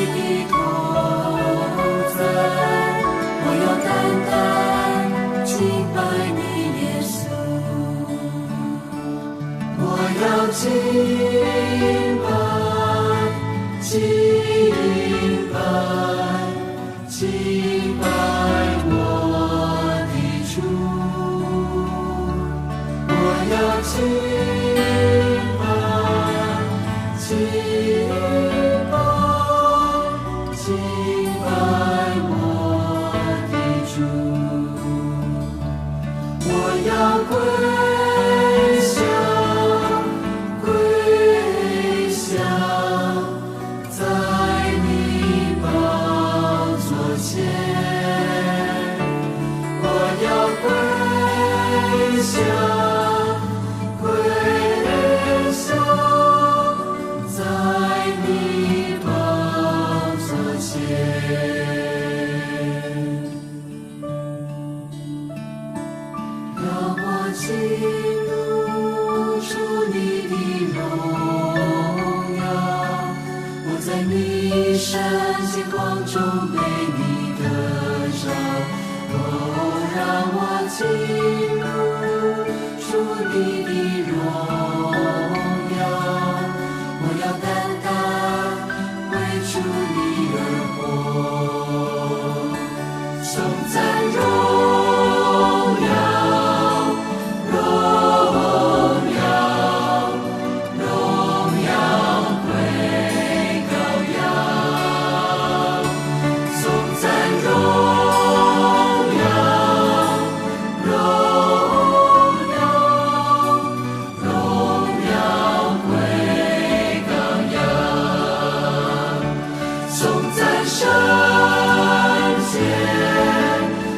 的同在，我要单单敬拜你耶稣，我要敬拜敬拜敬拜我的主，我要敬拜敬拜敬拜我的主，我要跪下跪下在你宝座前，我要跪下跪下在你宝座前，让我进入主你的荣耀，我在你圣洁光中被你得着，让我进入主你的荣耀，我要单单为主你而活，颂赞荣耀荣耀荣耀归羔羊，颂赞荣耀荣耀荣耀归羔羊，颂赞圣洁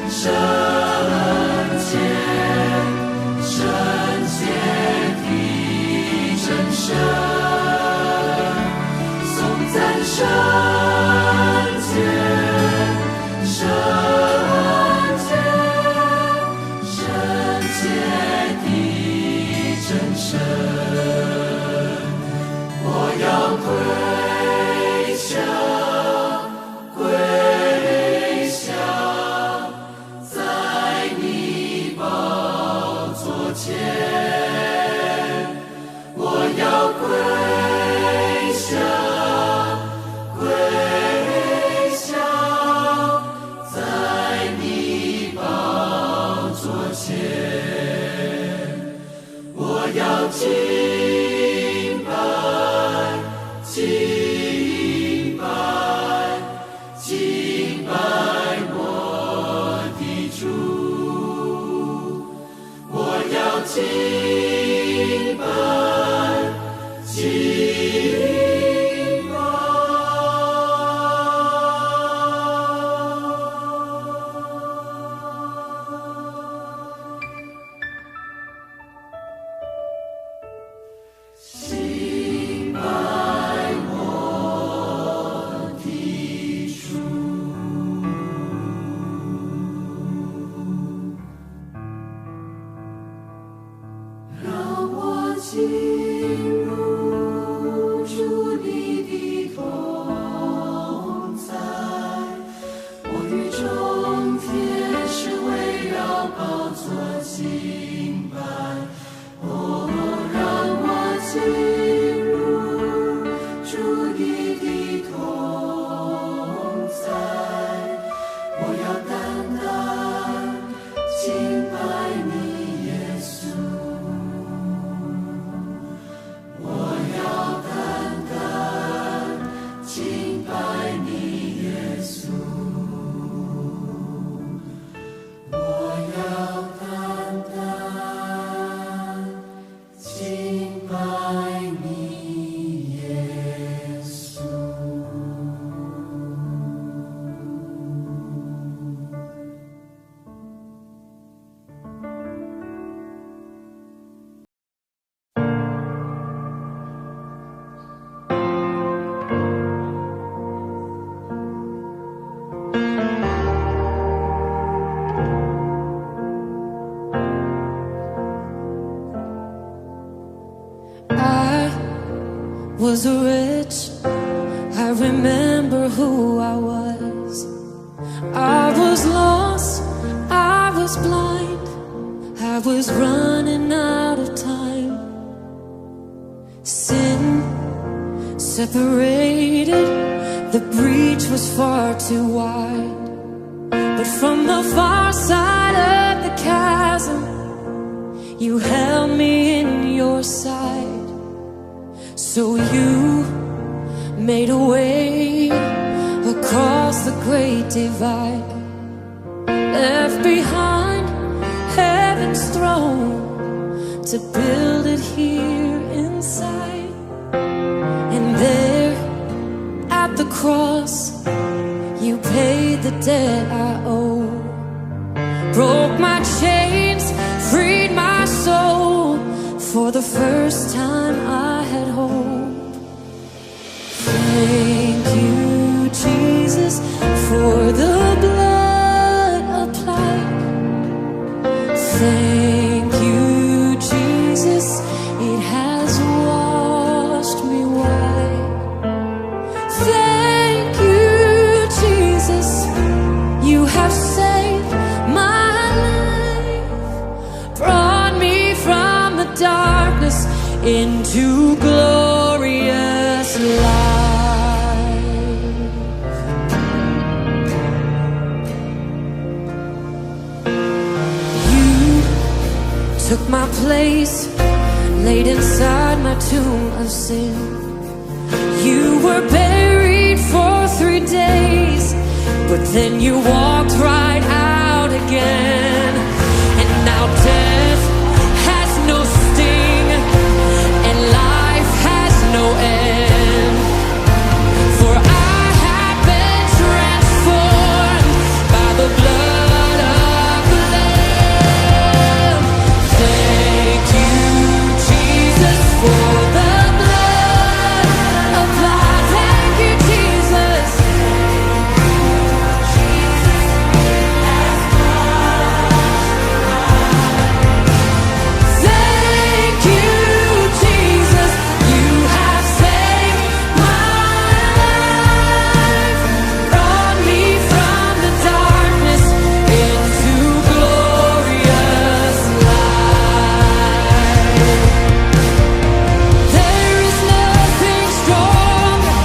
圣洁圣洁的真神，颂赞圣洁圣洁圣洁的真神，我要跪下跪下在你宝座前，我要跪下跪下在你宝座前，我要敬拜敬拜敬拜我的主，我要敬拜敬拜。敬拜我的主，让我进入主你的同在，我与众天使围绕宝座敬拜，让我进入主你的同在，我要单单敬拜你耶稣，我要单单敬拜你耶稣，我要单单敬拜你耶稣。I was rich, I remember remember who I was. I was lost, I was blind, I was running out of time. Sin separated, the breach was far too wide. But from the far side of the chasm, you held me in your sight. So you made a way across the great divide, left behind heaven's throne to build it here inside. And there at the cross, you paid the debt I owe, broke my chains, freed my soul. For the first time I had hope. Thank you, Jesus, for the blood applied. Thank you, Jesus, it has washed me white. Thank you, Jesus, you have saved my life, brought me from the darkness into glorious light. You took my place, laid inside my tomb of sin. You were buried for 3 days, but then you walked right out again. And now death has no sting, and life has no end. For I have been transformed by the blood of the Lamb. Thank you, Jesus, for the blood applied. Thank you, Jesus. Thank you, Jesus, you have saved my life, brought me from the darkness into glorious light. There is nothing stronger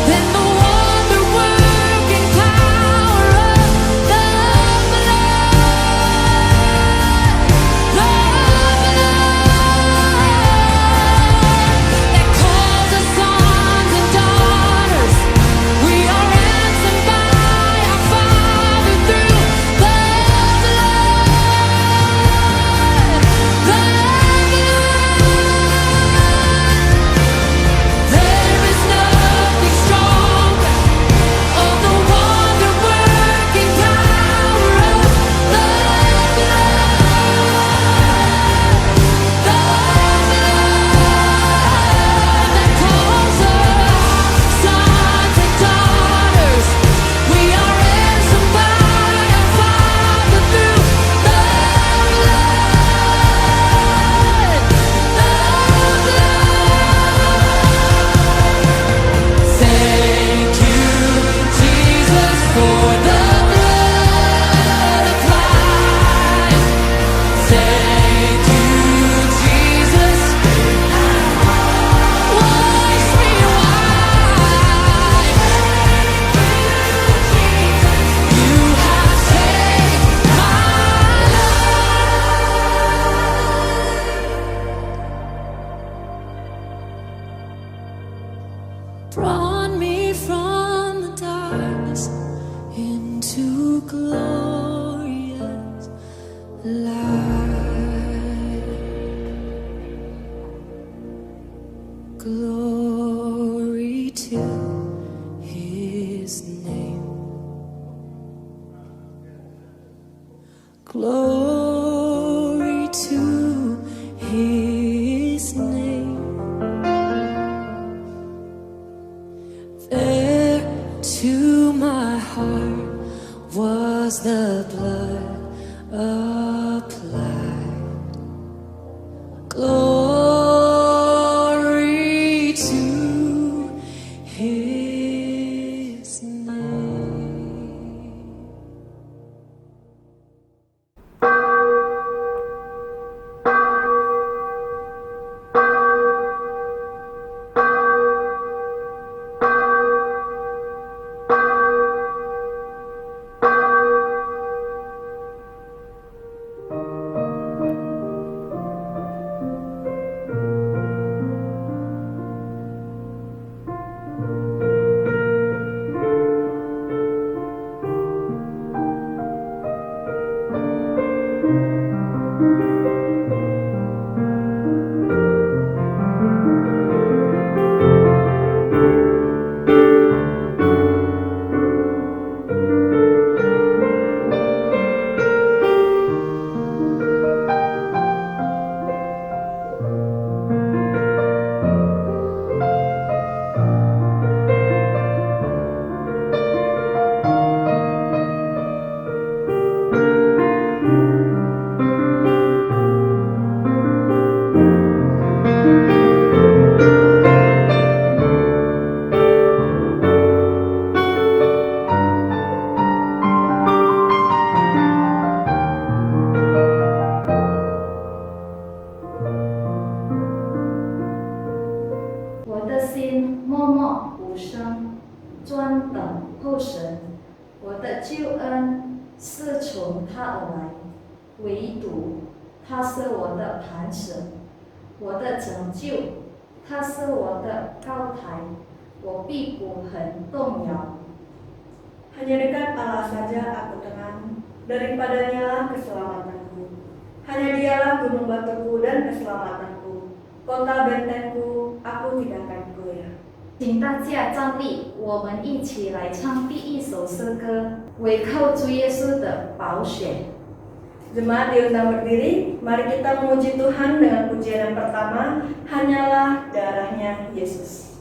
than the wonder-working power of the that calls us sons and daughters. We are ransomed by our Father through the blood. There is nothing stronger of the wonder-working power of the that calls us sons and daughters. We are ransomed by our Father through the blood. Thank you, Jesus, for the blood applied. Thank you, Jesus, wash me white. You have saved my life, brought me from the darkness into glorious light. Glory to His name. Glory to His name. There to my heart was the blood applied. Glory to His 候神，我的救恩是从他而来，唯独他是我的磐石，我的拯救，他是我的高台，我必不很动摇。 Hanya dekat Allah saja aku tenang, daripadanya keselamatanku. Hanya dialah gunung batuku dan keselamatanku, kota bentengku, aku tidak akan goyah. 请大家站立，我们一起来唱第一首诗歌，唯靠主耶稣的宝血。 Jemaat diundang berdiri, mari kita memuji Tuhan dengan pujian yang pertama, hanyalah darahnya Yesus.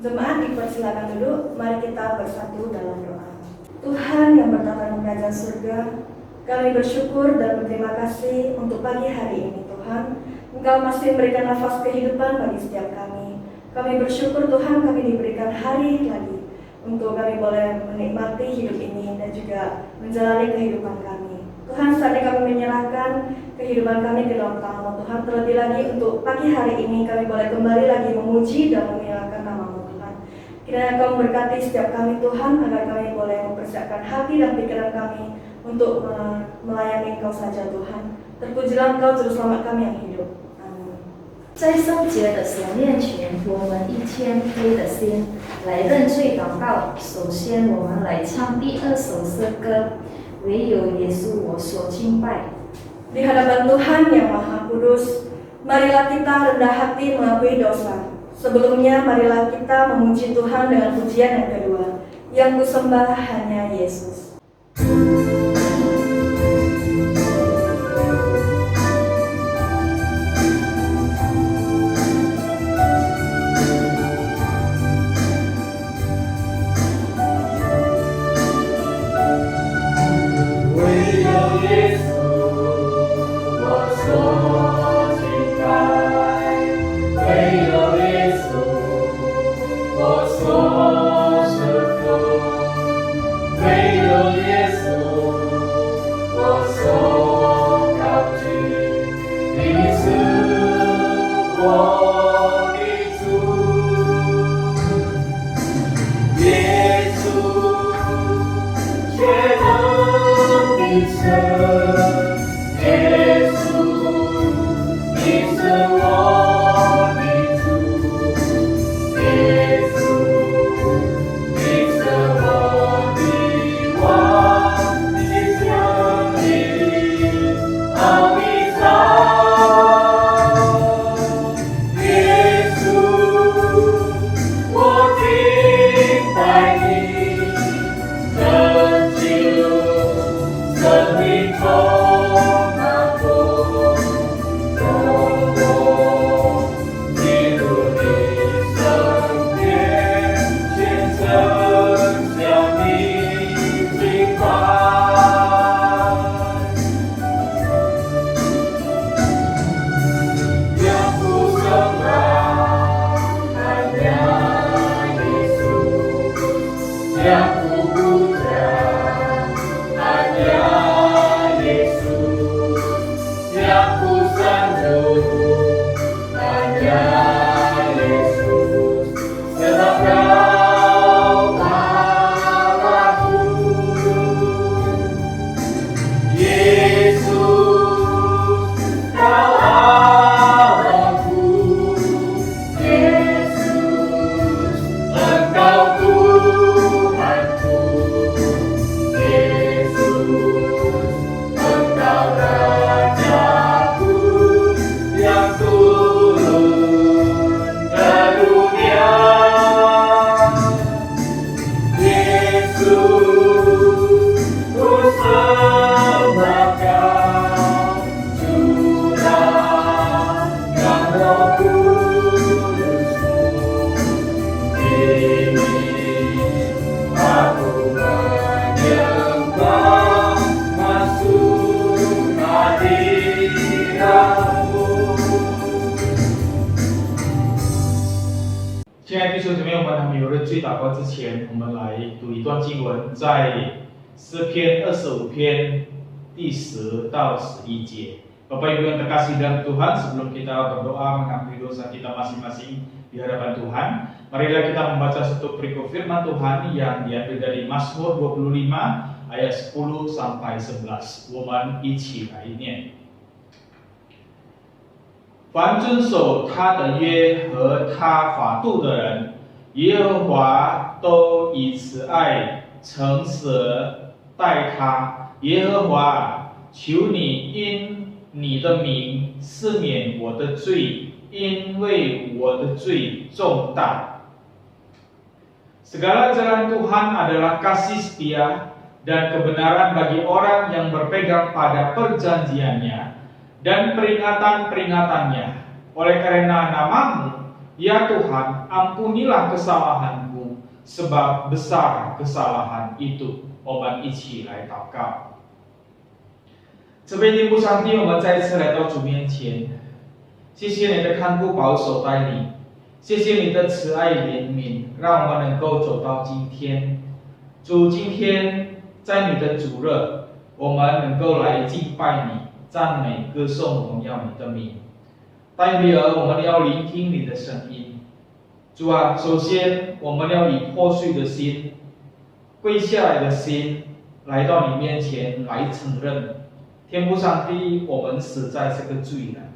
Jemaat dipersilakan duduk, mari kita bersatu dalam doa. Tuhan yang bertata di kerajaan surga, kami bersyukur dan berterima kasih untuk pagi hari ini Tuhan. Engkau masih memberikan nafas kehidupan bagi setiap kami. Kami bersyukur Tuhan kami diberikan hari lagi untuk kami boleh menikmati hidup ini dan juga menjalani kehidupan kami. Tuhan, saat ini kami menyerahkan kehidupan kami ke dalam tangan Tuhan. Terlebih lagi untuk pagi hari ini kami boleh kembali lagi memuji dan memuliakan nama-Mu Tuhan. Kiranya Kau memberkati setiap kami Tuhan, agar kami boleh mempersiapkan hati dan pikiran kami untuk melayani Engkau saja Tuhan. Terpujilah Engkau Juru Selamat kami yang hidup. Amin. 在圣洁的想念前，我们一谦卑的心来认罪祷告。首先，我们来唱第二首诗歌，唯有耶稣我所敬拜。 Di hadapan Tuhan yang Maha Kudus, marilah kita rendah hati mengakui dosa. Sebelumnya, marilah kita memuji Tuhan dengan pujian yang kedua, yang kusembah hanya Yesus. Yesus Aku sanjung hanya Yesus, sebab Kau Allahku. Yesus, Kau Allahku. Yesus, Engkau Tuhanku. Yesus, Engkau Rajaku yang turun ke dunia. Yesus, ku sembah Kau, curahkan Roh Kudus-Mu. Ini aku menyembah, masuk hadirat-Mu. 亲爱的弟兄姊妹，我们还没有认罪祷告之前，我们来读一段经文，在诗篇25篇第10到11节. Bapak Ibu yang terkasih dalam Tuhan, sebelum kita berdoa mengakui dosa kita masing-masing di hadapan Tuhan, marilah kita membaca satu perikop firman Tuhan yang diambil dari Mazmur 25 ayat 10 sampai 11. 我们一起来念。凡遵守他的约和他法度的人，耶和华都以慈爱诚实待他。耶和华，求你因你的名赦免我的罪，因为我的罪重大。Segala jalan Tuhan adalah kasih setia dan kebenaran bagi orang yang berpegang pada perjanjiannya dan peringatan-peringatannya. Oleh karena nama-Mu, ya Tuhan, ampunilah kesalahanku, sebab besar kesalahan itu. 我们一起来祷告。这位天父上帝，我们再一次来到主面前，谢谢你的看顾保守带领，谢谢你的慈爱怜悯，让我们能够走到今天。主，今天在你的主日，我们能够来敬拜你，赞美歌颂荣耀你的名。但女儿，我们要聆听你的声音。主啊，首先我们要以破碎的心、跪下来的心来到你面前来承认，天父上帝，我们实在是个罪人。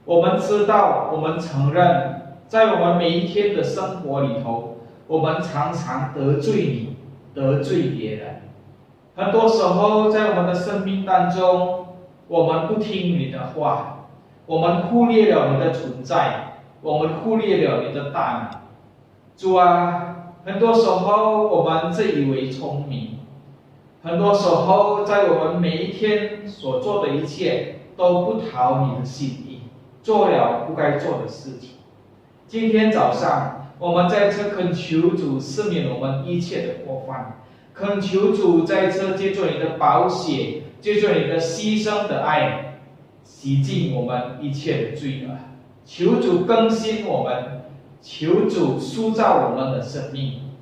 我们知道，我们承认，在我们每一天的生活里头，我们常常得罪你，得罪别人。很多时候，在我们的生命当中，我们不听你的话，我们忽略了你的存在，我们忽略了你的大能。主啊，很多时候我们自以为聪明，很多时候在我们每一天所做的一切都不讨你的心意，做了不该做的事情。今天早上，我们在这恳求主赦免我们一切的过犯，恳求主在这借助你的宝血，借助你的牺牲的爱，洗净我们一切的罪恶。求主更新我们，求主塑造我们的生命，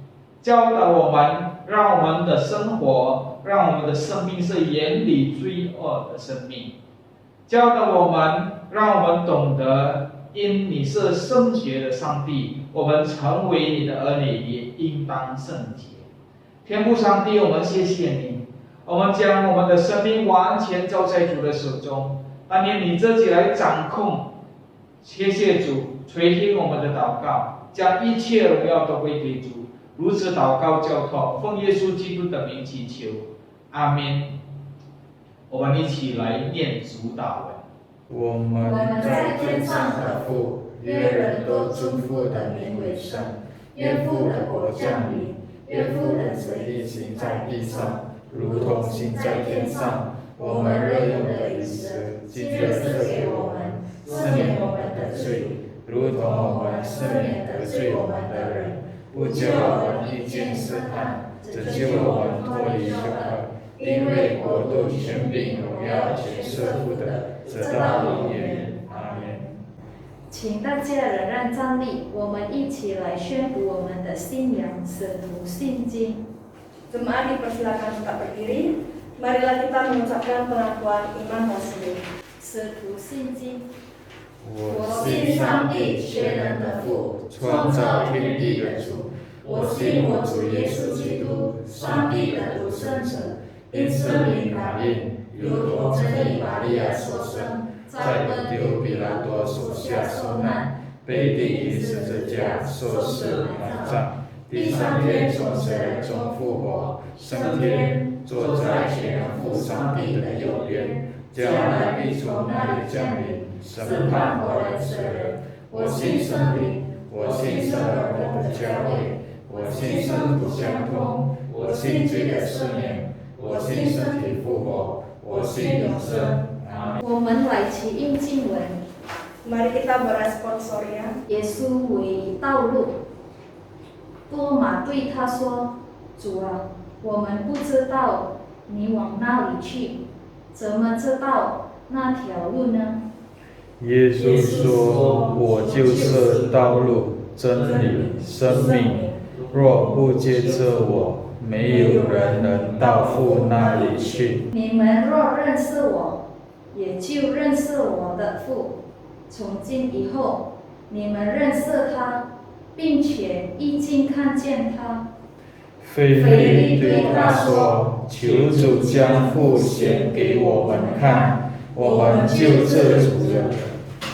教导我们，让我们的生活，让我们的生命是远离罪恶的生命。教导我们，让我们懂得，因你是圣洁的上帝，我们成为你的儿女也应当圣洁。天父上帝，我们谢谢你，我们将我们的生命完全交在主的手中，但愿你自己来掌控。谢谢主垂听我们的祷告，将一切荣耀都归给主。如此祷告交托，奉耶稣基督的名祈求，阿们。我们一起来念主祷文。我们在天上的父，愿人都尊父的名为圣，愿父的国降临，愿父的旨意行在地上，如同行在天上。我们日用的饮食，今日赐给我们，赦免我们的罪，如同我们赦免得罪我们的人，不叫我们遇见试探，只救我们脱离凶恶。因为国度、权柄、荣耀全是父的，直到永远。阿门。请大家仍然站立，我们一起来宣读我们的信仰使徒信经。 Jemaat dipersilakan tetap berdiri. Marilah kita mengucapkan pengakuan iman Rasul. 使徒信经。我信上帝全能的父，创造天地的主。我信我主耶稣基督，上帝的独生子，因圣灵感应，如同真理玛利亚所生，在本丢彼拉多手下受难，被钉于十字架，受死埋葬，第三天从死人中复活，升天，坐在全能父上帝的右边，将来必从那里降临，审判活人死人。我信圣灵，我信圣而共的教会，我信圣徒相通，我信罪的赦免，我信身体复活，我信永生。阿门。我们来齐应经文。 Mari kita beresponsorian. 耶稣为道路。多马对他说：“主啊，我们不知道你往那里去，怎么知道那条路呢？”耶稣说：“我就是道路、真理、生命。若不接着我，没有人能到父那里去。你们若认识我，也就认识我的父。从今以后，你们认识他，并且已经看见他。”腓利对他说：“求主将父显给我们看，我们就是主了。”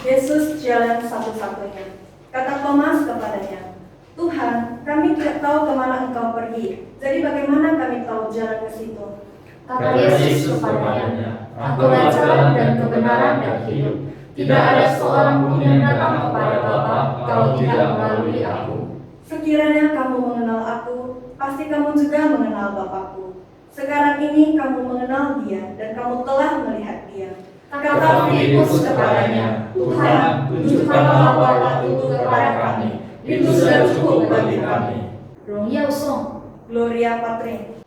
Yesus jalan satu-satunya. Kata Thomas kepadanya, Tuhan, kami tidak tahu kemana engkau pergi. Jadi bagaimana kami tahu jalan ke situ? Kata Yesus kepadanya, Akulah jalan dan kebenaran dan hidup. Tidak ada seorang pun yang datang kepada Bapa kalau tidak melalui aku. Sekiranya kamu mengenal aku, pasti kamu juga mengenal Bapakku. Sekarang ini kamu mengenal Dia dan kamu telah melihat Dia. Kata Filipus kepadanya, Tuhan, tunjukkanlah Bapa itu kepada kami. Itu sudah cukup bagi kami. 荣耀颂 Gloria Patri.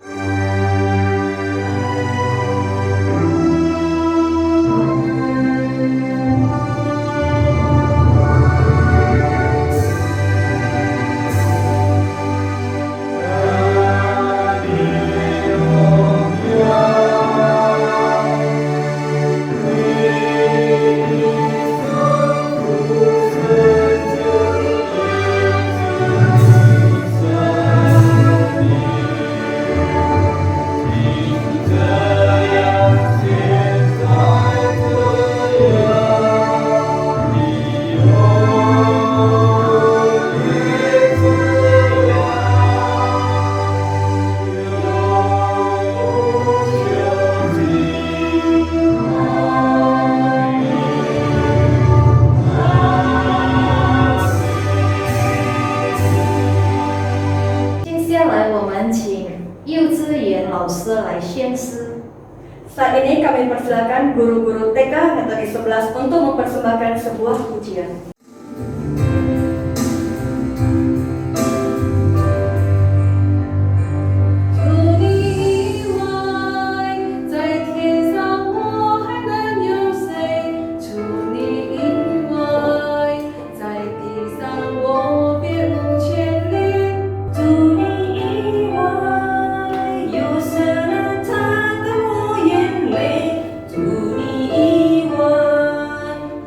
Saat ini kami persilakan guru-guru TK Metode 11 untuk mempersembahkan sebuah pujian.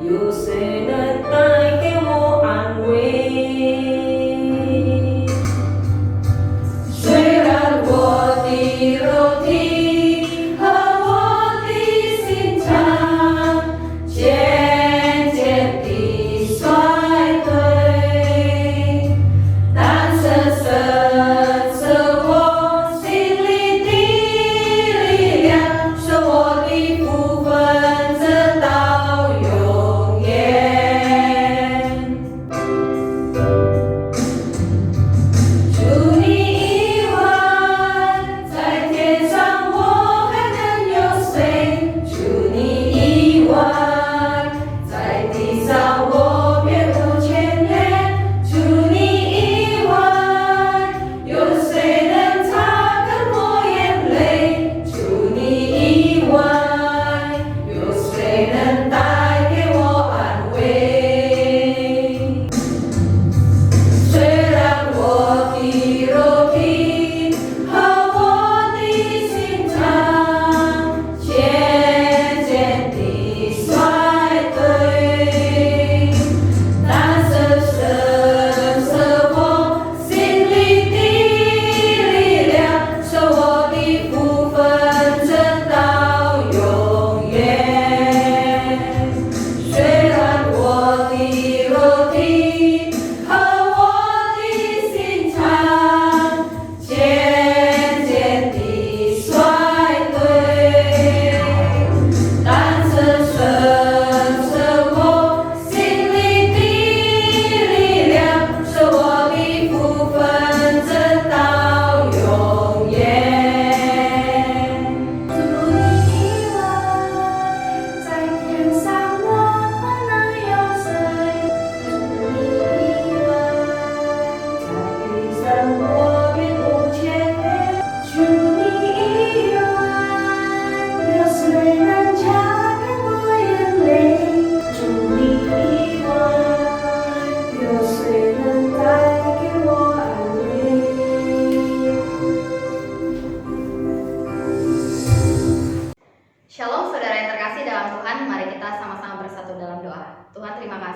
有谁能代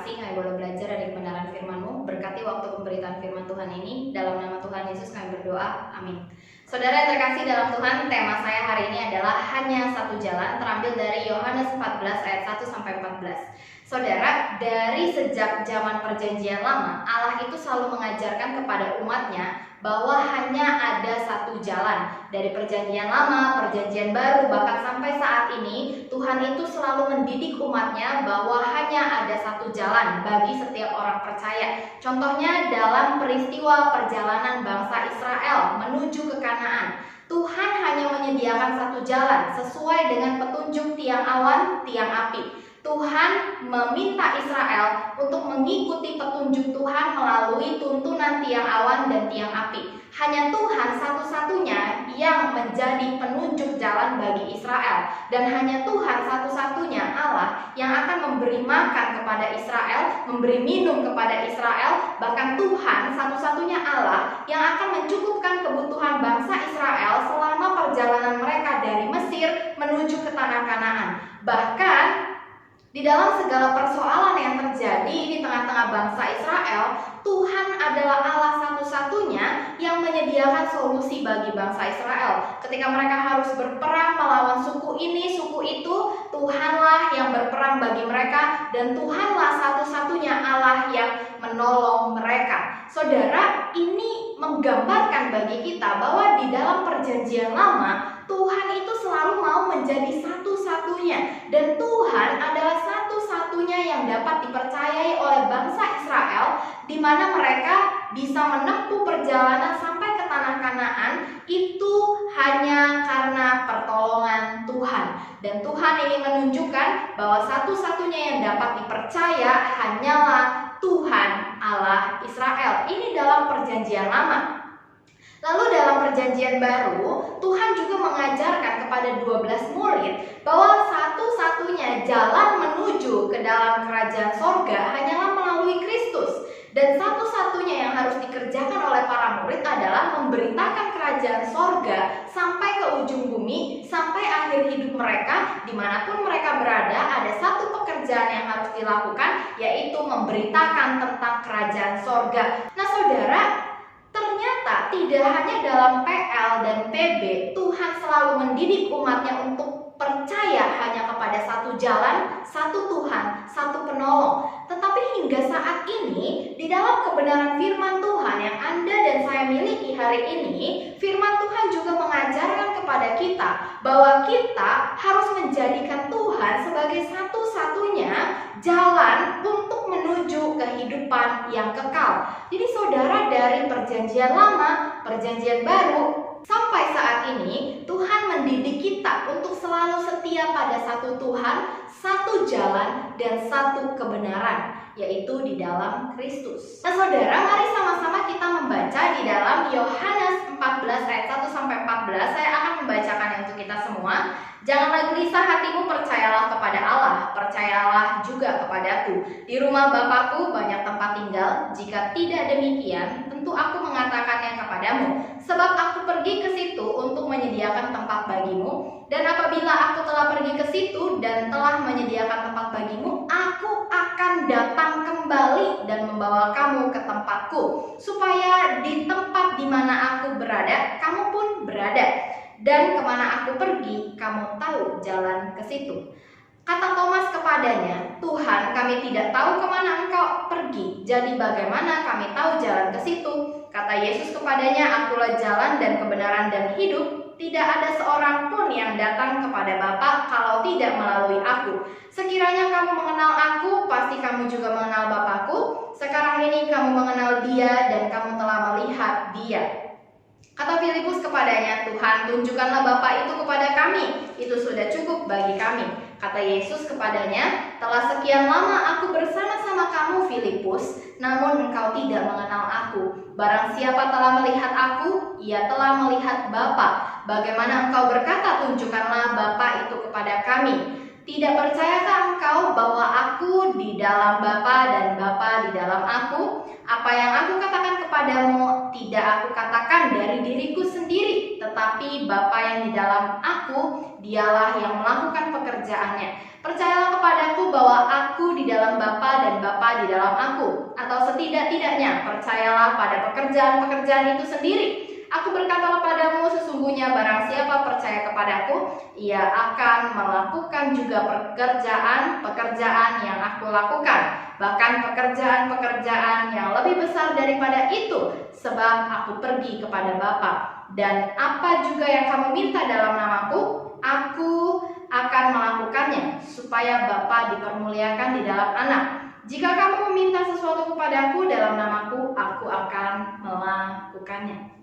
kasih kami boleh belajar dari kebenaran firman-Mu. Berkati waktu pemberitaan firman Tuhan ini. Dalam nama Tuhan Yesus kami berdoa. Amin. Saudara yang terkasih dalam Tuhan, tema saya hari ini adalah hanya satu jalan, terambil dari Yohanes 14 ayat 1 sampai 14. Saudara, dari sejak zaman perjanjian lama, Allah itu selalu mengajarkan kepada umatnya bahwa hanya ada satu jalan. Dari perjanjian lama, perjanjian baru, bahkan sampai saat ini, Tuhan itu selalu mendidik umatnya bahwa hanya ada satu jalan bagi setiap orang percaya. Contohnya dalam peristiwa perjalanan bangsa Israel menuju ke Kanaan. Tuhan hanya menyediakan satu jalan sesuai dengan petunjuk tiang awan, tiang api. Tuhan meminta Israel untuk mengikuti petunjuk Tuhan melalui tuntunan tiang awan dan tiang api. Hanya Tuhan satu-satunya yang menjadi penunjuk jalan bagi Israel. Dan hanya Tuhan satu-satunya Allah yang akan memberi makan kepada Israel, memberi minum kepada Israel. Bahkan Tuhan satu-satunya Allah yang akan mencukupkan kebutuhan bangsa Israel selama perjalanan mereka dari Mesir menuju ke tanah Kanaan. Bahkan di dalam segala persoalan yang terjadi di tengah-tengah bangsa Israel, Tuhan adalah Allah satu-satunya yang menyediakan solusi bagi bangsa Israel. Ketika mereka harus berperang melawan suku ini, suku itu, Tuhanlah yang berperang bagi mereka, dan Tuhanlah satu-satunya Allah yang menolong mereka. Saudara, ini menggambarkan bagi kita bahwa di dalam perjanjian lama, Tuhan itu selalu mau menjadi satu-satunya, dan Tuhan adalah satu-satunya yang dapat dipercayai oleh bangsa Israel, di mana mereka bisa menempuh perjalanan sampai ke tanah Kanaan itu hanya karena pertolongan Tuhan. Dan Tuhan ingin menunjukkan bahwa satu-satunya yang dapat dipercaya hanyalah Tuhan Allah Israel. Ini dalam perjanjian lama. Lalu dalam perjanjian baru, Tuhan juga mengajarkan kepada 12 murid bahwa satu-satunya jalan menuju ke dalam kerajaan sorga hanyalah melalui Kristus. Dan satu-satunya yang harus dikerjakan oleh para murid adalah memberitakan kerajaan sorga sampai ke ujung bumi, sampai akhir hidup mereka. Dimanapun mereka berada, ada satu pekerjaan yang harus dilakukan, yaitu memberitakan tentang kerajaan sorga. Nah saudara, ternyata tidak hanya dalam PL dan PB, Tuhan selalu mendidik umatnya untuk percaya hanya kepada satu jalan, satu Tuhan, satu penolong. Tetapi hingga saat ini, di dalam kebenaran firman Tuhan yang Anda dan saya miliki hari ini, firman Tuhan juga mengajarkan kepada kita bahwa kita harus menjadikan Tuhan sebagai satu-satunya jalan untuk menuju kehidupan yang kekal. Jadi saudara, dari perjanjian lama, perjanjian baru, sampai saat ini Tuhan mendidik kita untuk selalu setia pada satu Tuhan, satu jalan, dan satu kebenaran, yaitu di dalam Kristus. Nah saudara, mari sama-sama kita membaca di dalam Yohanes 14 ayat 1 sampai 14. Saya akan membacakannya untuk kita semua. Janganlah gelisah hatimu, percayalah kepada Allah, percayalah juga kepadaku. Di rumah Bapakku banyak tempat tinggal. Jika tidak demikian, tentu aku mengatakannya kepadamu. Sebab aku pergi ke situ untuk menyediakan tempat bagimu. Dan apabila aku telah pergi ke situ dan telah menyediakan tempat bagimu, aku akan datang kembali dan membawa kamu ke tempatku, supaya di tempat di mana aku berada, kamu pun berada. Dan kemana aku pergi, kamu tahu jalan ke situ. Kata Thomas kepadanya, Tuhan, kami tidak tahu kemana engkau pergi, jadi bagaimana kami tahu jalan ke situ? Kata Yesus kepadanya, akulah jalan dan kebenaran dan hidup. Tidak ada seorang pun yang datang kepada Bapa kalau tidak melalui aku. Sekiranya kamu mengenal aku, pasti kamu juga mengenal Bapakku. Sekarang ini kamu mengenal Dia dan kamu telah melihat Dia. Kata Filipus kepadanya, Tuhan, tunjukkanlah Bapa itu kepada kami, itu sudah cukup bagi kami. Kata Yesus kepadanya, telah sekian lama aku bersama-sama kamu, Filipus, namun engkau tidak mengenal aku. Barang siapa telah melihat aku, ia telah melihat Bapa. Bagaimana engkau berkata, tunjukkanlah Bapa itu kepada kami? Tidak percayakah engkau bahwa aku di dalam Bapa dan Bapa di dalam aku? Apa yang aku katakan kepada kepadamu, tidak aku katakan dari diriku sendiri, tetapi Bapa yang di dalam aku, dialah yang melakukan pekerjaannya. Percayalah kepadaku bahwa aku di dalam Bapa dan Bapa di dalam aku. Atau setidak-tidaknya percayalah pada pekerjaan-pekerjaan itu sendiri. Aku berkata kepadamu, sesungguhnya barang siapa percaya kepadaku, ia akan melakukan juga pekerjaan-pekerjaan yang aku lakukan. Bahkan pekerjaan-pekerjaan yang lebih besar daripada itu, sebab aku pergi kepada Bapa. Dan apa juga yang kamu minta dalam namaku, aku akan melakukannya, supaya Bapa dipermuliakan di dalam Anak. Jika kamu meminta sesuatu kepadaku dalam namaku, aku akan melakukannya.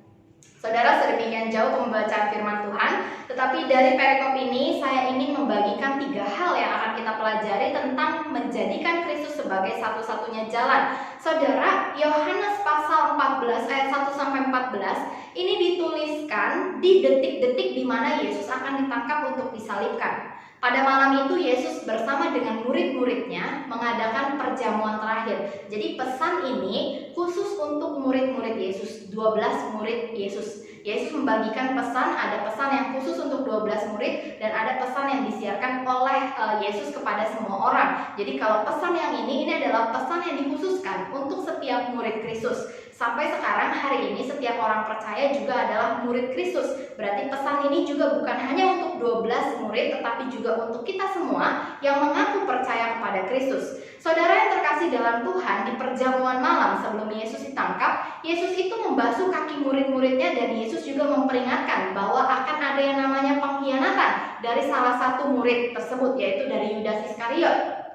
Saudara, sedemikian jauh pembacaan firman Tuhan, tetapi dari perikop ini saya ingin membagikan 3 hal yang akan kita pelajari tentang menjadikan Kristus sebagai satu-satunya jalan. Saudara, Yohanes pasal 14 ayat 1-14 ini dituliskan di detik-detik di mana Yesus akan ditangkap untuk disalibkan. Pada malam itu Yesus bersama dengan murid-muridnya mengadakan perjamuan terakhir. Jadi pesan ini khusus untuk murid-murid Yesus, 12 murid Yesus. Yesus membagikan pesan, ada pesan yang khusus untuk 12 murid dan ada pesan yang disiarkan oleh Yesus kepada semua orang. Jadi kalau pesan yang ini adalah pesan yang dikhususkan untuk setiap murid Kristus. Sampai sekarang hari ini setiap orang percaya juga adalah murid Kristus. Berarti pesan ini juga bukan hanya untuk 12 murid tetapi juga untuk kita semua yang mengaku percaya kepada Kristus. Saudara yang terkasih dalam Tuhan, di perjamuan malam sebelum Yesus ditangkap, Yesus itu membasuh kaki murid-muridnya dan Yesus juga memperingatkan bahwa akan ada yang namanya pengkhianatan dari salah satu murid tersebut, yaitu dari Yudas Iskariot.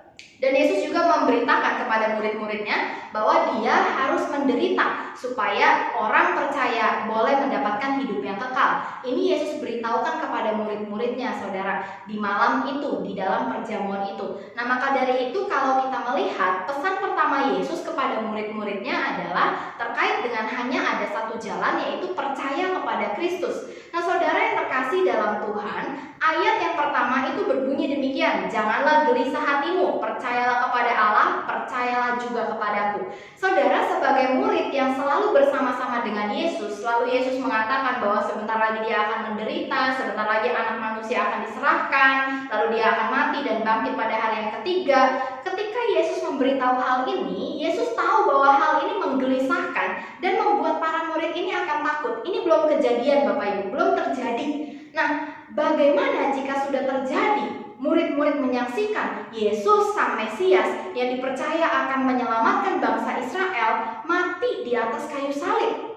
Dan Yesus juga memberitakan kepada murid-muridnya bahwa dia harus menderita supaya orang percaya boleh mendapatkan hidup yang kekal. Ini Yesus beritahukan kepada murid-muridnya, saudara, di malam itu, di dalam perjamuan itu. Nah, maka dari itu kalau kita melihat pesan pertama Yesus kepada murid-muridnya adalah terkait dengan hanya ada satu jalan, yaitu percaya kepada Kristus. Nah, saudara yang terkasih dalam Tuhan, ayat yang pertama itu berbunyi demikian, janganlah gelisah hatimu, percayalah kepada Allah, percayalah juga kepadaku. Saudara, sebagai murid yang selalu bersama-sama dengan Yesus, selalu Yesus mengatakan bahwa sebentar lagi dia akan menderita, sebentar lagi anak manusia akan diserahkan, lalu dia akan mati dan bangkit pada hari yang ketiga. Ketika Yesus memberitahu hal ini, Yesus tahu bahwa hal ini menggelisahkan dan membuat para murid ini akan takut. Ini belum kejadian, Bapak Ibu, belum terjadi. Nah, bagaimana jika sudah terjadi? Murid-murid menyaksikan Yesus sang Mesias yang dipercaya akan menyelamatkan bangsa Israel mati di atas kayu salib.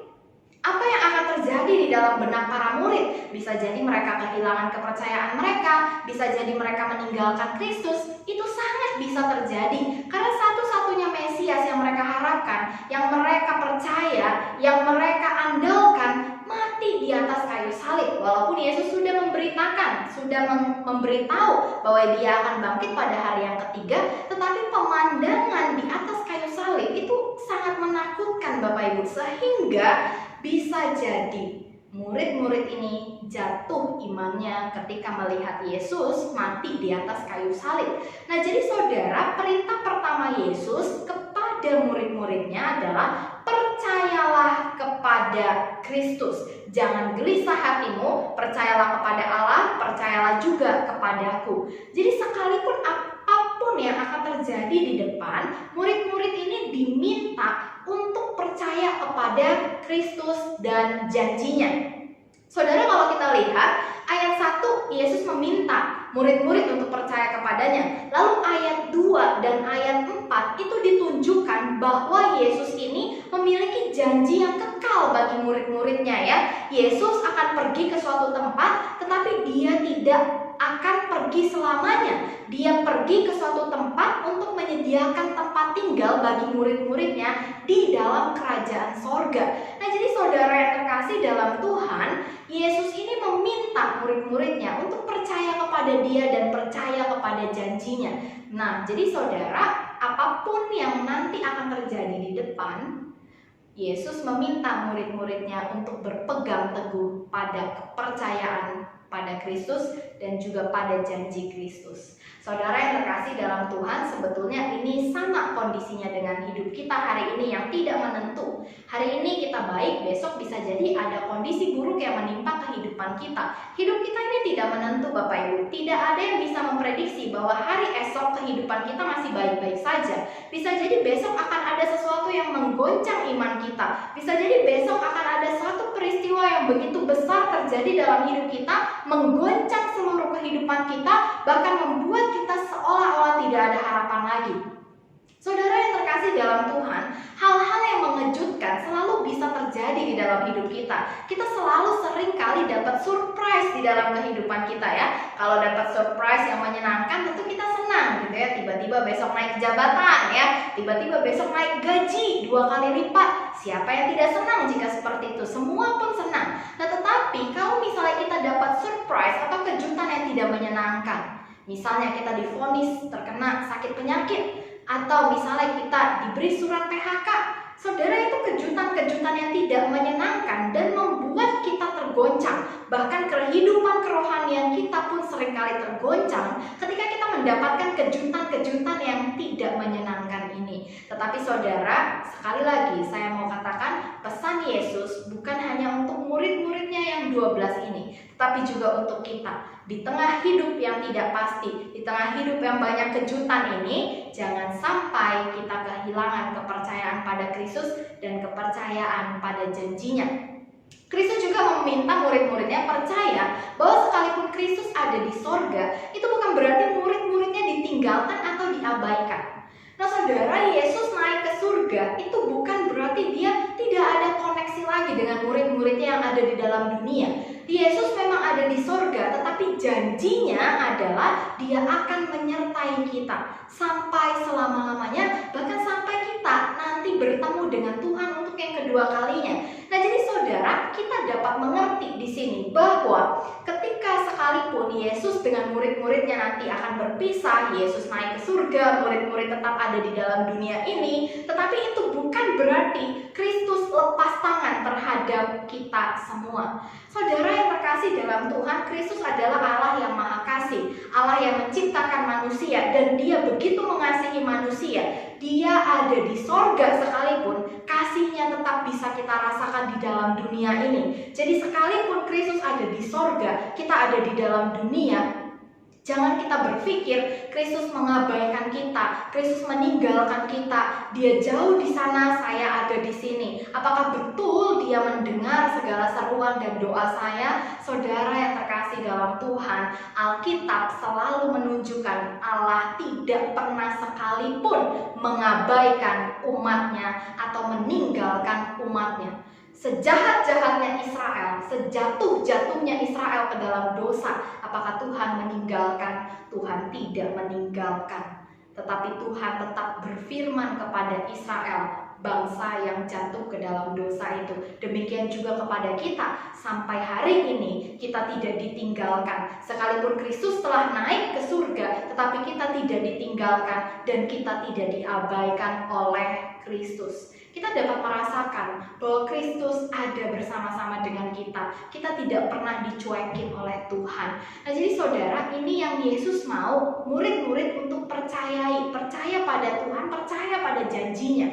Apa yang akan terjadi di dalam benak para murid? Bisa jadi mereka kehilangan kepercayaan mereka, bisa jadi mereka meninggalkan Kristus. Itu sangat bisa terjadi karena satu-satunya Mesias yang mereka harapkan, yang mereka percaya, yang mereka andalkan mati di atas kayu salib. Walaupun Yesus sudah memberitakan, sudah memberitahu bahwa dia akan bangkit pada hari yang ketiga, tetapi pemandangan di atas kayu salib itu sangat menakutkan, Bapak Ibu, sehingga bisa jadi murid-murid ini jatuh imannya ketika melihat Yesus mati di atas kayu salib. Nah, jadi saudara, perintah pertama Yesus kepada murid-muridnya adalah percayalah kepada Kristus. Jangan gelisah hatimu, percayalah kepada Allah, percayalah juga kepadaku. Jadi sekalipun apapun yang akan terjadi di depan, murid-murid ini diminta untuk percaya kepada Kristus dan janjinya. Saudara, kalau kita lihat ayat 1, Yesus meminta murid-murid untuk percaya kepadanya. Lalu ayat 2 dan ayat 4 itu ditunjukkan bahwa Yesus ini memiliki janji yang kekal bagi murid-muridnya, ya. Yesus akan pergi ke suatu tempat, tetapi dia tidak akan pergi selamanya. Dia pergi ke suatu tempat untuk menyediakan tempat tinggal bagi murid-muridnya di dalam kerajaan sorga. Nah, jadi saudara yang terkasih dalam Tuhan, Yesus ini meminta murid-muridnya untuk percaya kepada dia dan percaya kepada janjinya. Nah, jadi saudara, apapun yang nanti akan terjadi di depan, Yesus meminta murid-muridnya untuk berpegang teguh pada kepercayaan pada Kristus dan juga pada janji Kristus. Saudara yang terkasih dalam Tuhan, sebetulnya ini sama kondisinya dengan hidup kita hari ini yang tidak menentu. Hari ini kita baik, besok bisa jadi ada kondisi buruk yang menimpa kehidupan kita. Hidup kita ini tidak menentu Bapak Ibu. Tidak ada yang bisa memprediksi bahwa hari esok kehidupan kita masih baik-baik saja. Bisa jadi besok akan ada sesuatu yang menggoncang iman kita. Bisa jadi besok akan ada suatu peristiwa yang begitu besar terjadi dalam hidup kita, menggoncang seluruh kehidupan kita, bahkan membuat kita seolah-olah tidak ada harapan lagi. Saudara yang terkasih dalam Tuhan, hal-hal yang mengejutkan selalu bisa terjadi di dalam hidup kita. Kita selalu sering kali dapat surprise di dalam kehidupan kita ya. Kalau dapat surprise yang menyenangkan tentu kita senang gitu ya. Tiba-tiba besok naik jabatan ya, tiba-tiba besok naik gaji 2 kali lipat. Siapa yang tidak senang jika seperti itu? Semua pun senang. Nah, tetapi kalau misalnya kita dapat surprise atau kejutan yang tidak menyenangkan, misalnya kita divonis terkena sakit penyakit, atau misalnya kita diberi surat PHK, saudara, itu kejutan-kejutan yang tidak menyenangkan dan membuat kita tergoncang. Bahkan kehidupan kerohanian kita pun seringkali tergoncang ketika kita mendapatkan kejutan-kejutan yang tidak menyenangkan ini. Tetapi saudara, sekali lagi saya mau katakan, pesan Yesus bukan hanya untuk murid-muridnya yang 12 ini, tetapi juga untuk kita. Di tengah hidup yang tidak pasti, di tengah hidup yang banyak kejutan ini, jangan sampai kita kehilangan kepercayaan pada Kristus dan kepercayaan pada janjinya. Kristus juga meminta murid-muridnya percaya bahwa sekalipun Kristus ada di sorga, itu bukan berarti murid-muridnya ditinggalkan atau diabaikan. Nah saudara, Yesus naik ke surga itu bukan berarti dia tidak ada koneksi lagi dengan murid-muridnya yang ada di dalam dunia. Yesus memang ada di sorga, tetapi janjinya adalah dia akan menyertai kita sampai selama-lamanya, bahkan sampai kita nanti bertemu dengan Tuhan untuk yang kedua kalinya. Nah jadi saudara, kita dapat mengerti di sini bahwa ketika sekalipun Yesus dengan murid-muridnya nanti akan berpisah, Yesus naik ke surga, murid-murid tetap ada di dalam dunia ini, tetapi itu bukan berarti Kristus lepas tangan terhadap kita semua. Saudara yang terkasih dalam Tuhan, Kristus adalah Allah yang Maha Kasih, Allah yang menciptakan manusia, dan dia begitu mengasihi manusia. Dia ada di sorga sekalipun, kasihnya tetap bisa kita rasakan di dalam dunia ini. Jadi sekalipun Kristus ada di sorga, kita ada di dalam dunia, jangan kita berpikir Kristus mengabaikan kita, Kristus meninggalkan kita, dia jauh di sana, saya ada di sini. Apakah betul dia mendengar segala seruan dan doa saya? Saudara yang terkasih dalam Tuhan, Alkitab selalu menunjukkan Allah tidak pernah sekalipun mengabaikan umatnya atau meninggalkan umatnya. Sejahat-jahatnya Israel, sejatuh-jatuhnya Israel ke dalam dosa, apakah Tuhan meninggalkan? Tuhan tidak meninggalkan. Tetapi Tuhan tetap berfirman kepada Israel, bangsa yang jatuh ke dalam dosa itu. Demikian juga kepada kita, sampai hari ini kita tidak ditinggalkan. Sekalipun Kristus telah naik ke surga, tetapi kita tidak ditinggalkan dan kita tidak diabaikan oleh Kristus. Kita dapat merasakan bahwa Kristus ada bersama-sama dengan kita. Kita tidak pernah dicuekin oleh Tuhan. Nah jadi saudara, ini yang Yesus mau murid-murid untuk percaya pada Tuhan, percaya pada janjinya.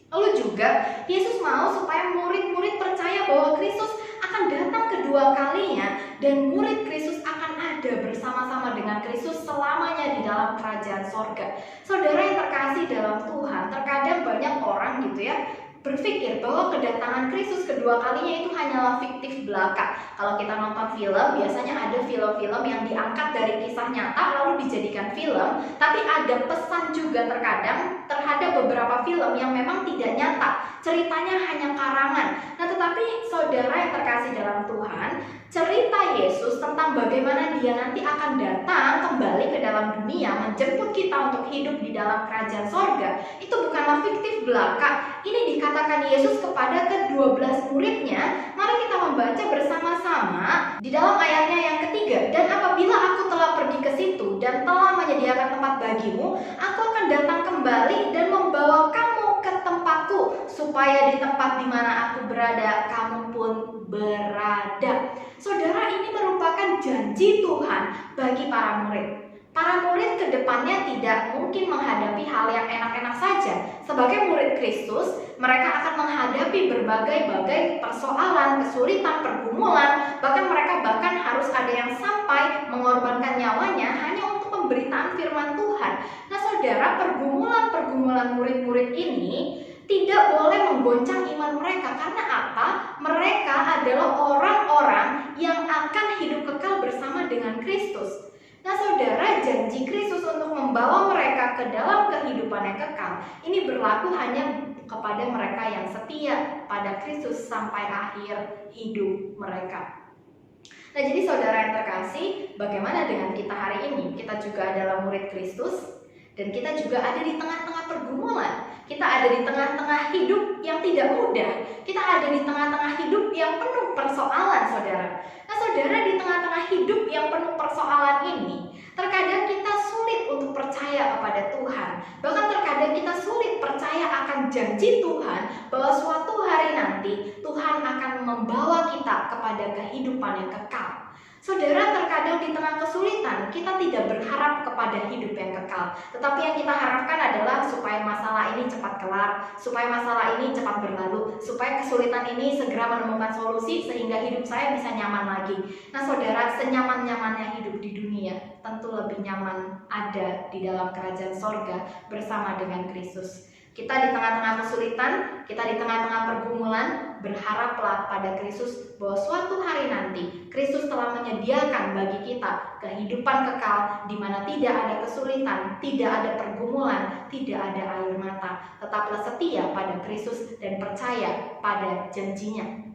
Lalu juga Yesus mau supaya murid-murid percaya bahwa Kristus akan datang kedua kalinya dan murid Kristus akan ada bersama-sama dengan Kristus selamanya di dalam kerajaan sorga. Saudara yang terkasih dalam Tuhan, terkadang banyak orang gitu ya berpikir bahwa kedatangan Kristus kedua kalinya itu hanyalah fiktif belaka. Kalau kita nonton film, biasanya ada film-film yang diangkat dari kisah nyata lalu dijadikan film, tapi ada pesan juga terkadang terhadap beberapa film yang memang tidak nyata, ceritanya hanya karangan. Nah tetapi saudara yang terkasih dalam Tuhan, cerita Yesus tentang bagaimana dia nanti akan datang kembali ke dalam dunia menjemput kita untuk hidup di dalam kerajaan sorga, itu bukanlah fiktif belaka. Ini dikatakan Yesus kepada ke-12 muridnya. Mari kita membaca bersama-sama di dalam ayatnya yang ketiga. Dan apabila aku telah pergi ke situ dan telah menyediakan tempat bagimu, aku akan datang kembali dan membawa kamu ke tempatku, supaya di tempat di mana aku berada, kamu pun berada. Saudara, ini merupakan janji Tuhan bagi para murid. Para murid ke depannya tidak mungkin menghadapi hal yang enak-enak saja. Sebagai murid Kristus, mereka akan menghadapi berbagai-bagai persoalan, kesulitan, pergumulan, bahkan harus ada yang sampai mengorbankan nyawanya hanya untuk pemberitaan firman Tuhan. Nah saudara, pergumulan murid-murid ini tidak boleh menggoncang iman mereka. Karena apa? Mereka adalah orang-orang yang akan hidup kekal bersama dengan Kristus. Nah saudara, janji Kristus untuk membawa mereka ke dalam kehidupan yang kekal ini berlaku hanya kepada mereka yang setia pada Kristus sampai akhir hidup mereka. Nah jadi saudara yang terkasih, bagaimana dengan kita hari ini? Kita juga adalah murid Kristus dan kita juga ada di tengah-tengah pergumulan. Kita ada di tengah-tengah hidup yang tidak mudah. Kita ada di tengah-tengah hidup yang penuh persoalan, saudara. Nah, saudara, di tengah-tengah hidup yang penuh persoalan ini, terkadang kita sulit untuk percaya kepada Tuhan. Bahkan terkadang kita sulit percaya akan janji Tuhan bahwa suatu hari nanti Tuhan akan membawa kita kepada kehidupan yang kekal. Saudara, terkadang di tengah kesulitan kita tidak berharap kepada hidup yang kekal. Tetapi yang kita harapkan adalah supaya masalah ini cepat kelar, supaya masalah ini cepat berlalu, supaya kesulitan ini segera menemukan solusi sehingga hidup saya bisa nyaman lagi. Nah saudara, senyaman-nyamannya hidup di dunia, tentu lebih nyaman ada di dalam kerajaan sorga bersama dengan Kristus. Kita di tengah-tengah kesulitan, kita di tengah-tengah pergumulan, berharaplah pada Kristus bahwa suatu hari nanti Kristus telah menyediakan bagi kita kehidupan kekal di mana tidak ada kesulitan, tidak ada pergumulan, tidak ada air mata. Tetaplah setia pada Kristus dan percaya pada janjinya.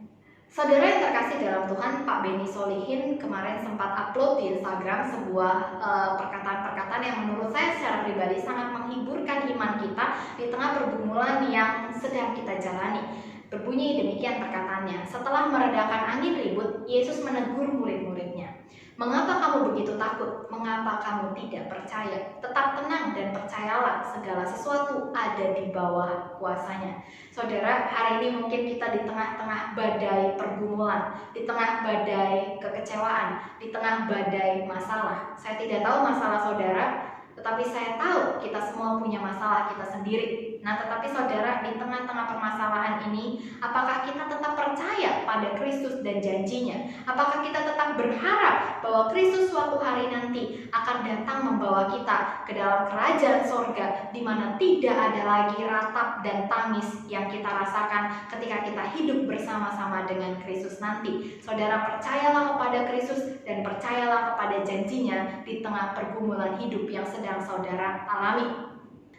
Saudara yang terkasih dalam Tuhan, Pak Benny Solihin kemarin sempat upload di Instagram sebuah perkataan-perkataan yang menurut saya secara pribadi sangat menghiburkan iman kita di tengah pergumulan yang sedang kita jalani. Berbunyi demikian perkataannya: setelah meredakan angin ribut, Yesus menegur murid-muridnya. Mengapa kamu begitu takut? Mengapa kamu tidak percaya? Tetap tenang dan percayalah, segala sesuatu ada di bawah kuasanya. Saudara, hari ini mungkin kita di tengah-tengah badai pergumulan, di tengah badai kekecewaan, di tengah badai masalah. Saya tidak tahu masalah saudara, tetapi saya tahu kita semua punya masalah kita sendiri. Nah, tetapi saudara, di tengah-tengah permasalahan ini, apakah kita tetap percaya pada Kristus dan janjinya? Apakah kita tetap berharap bahwa Kristus suatu hari nanti akan datang membawa kita ke dalam kerajaan sorga, di mana tidak ada lagi ratap dan tangis yang kita rasakan ketika kita hidup bersama-sama dengan Kristus nanti? Saudara, percayalah kepada Kristus dan percayalah kepada janjinya di tengah pergumulan hidup yang sedang saudara alami.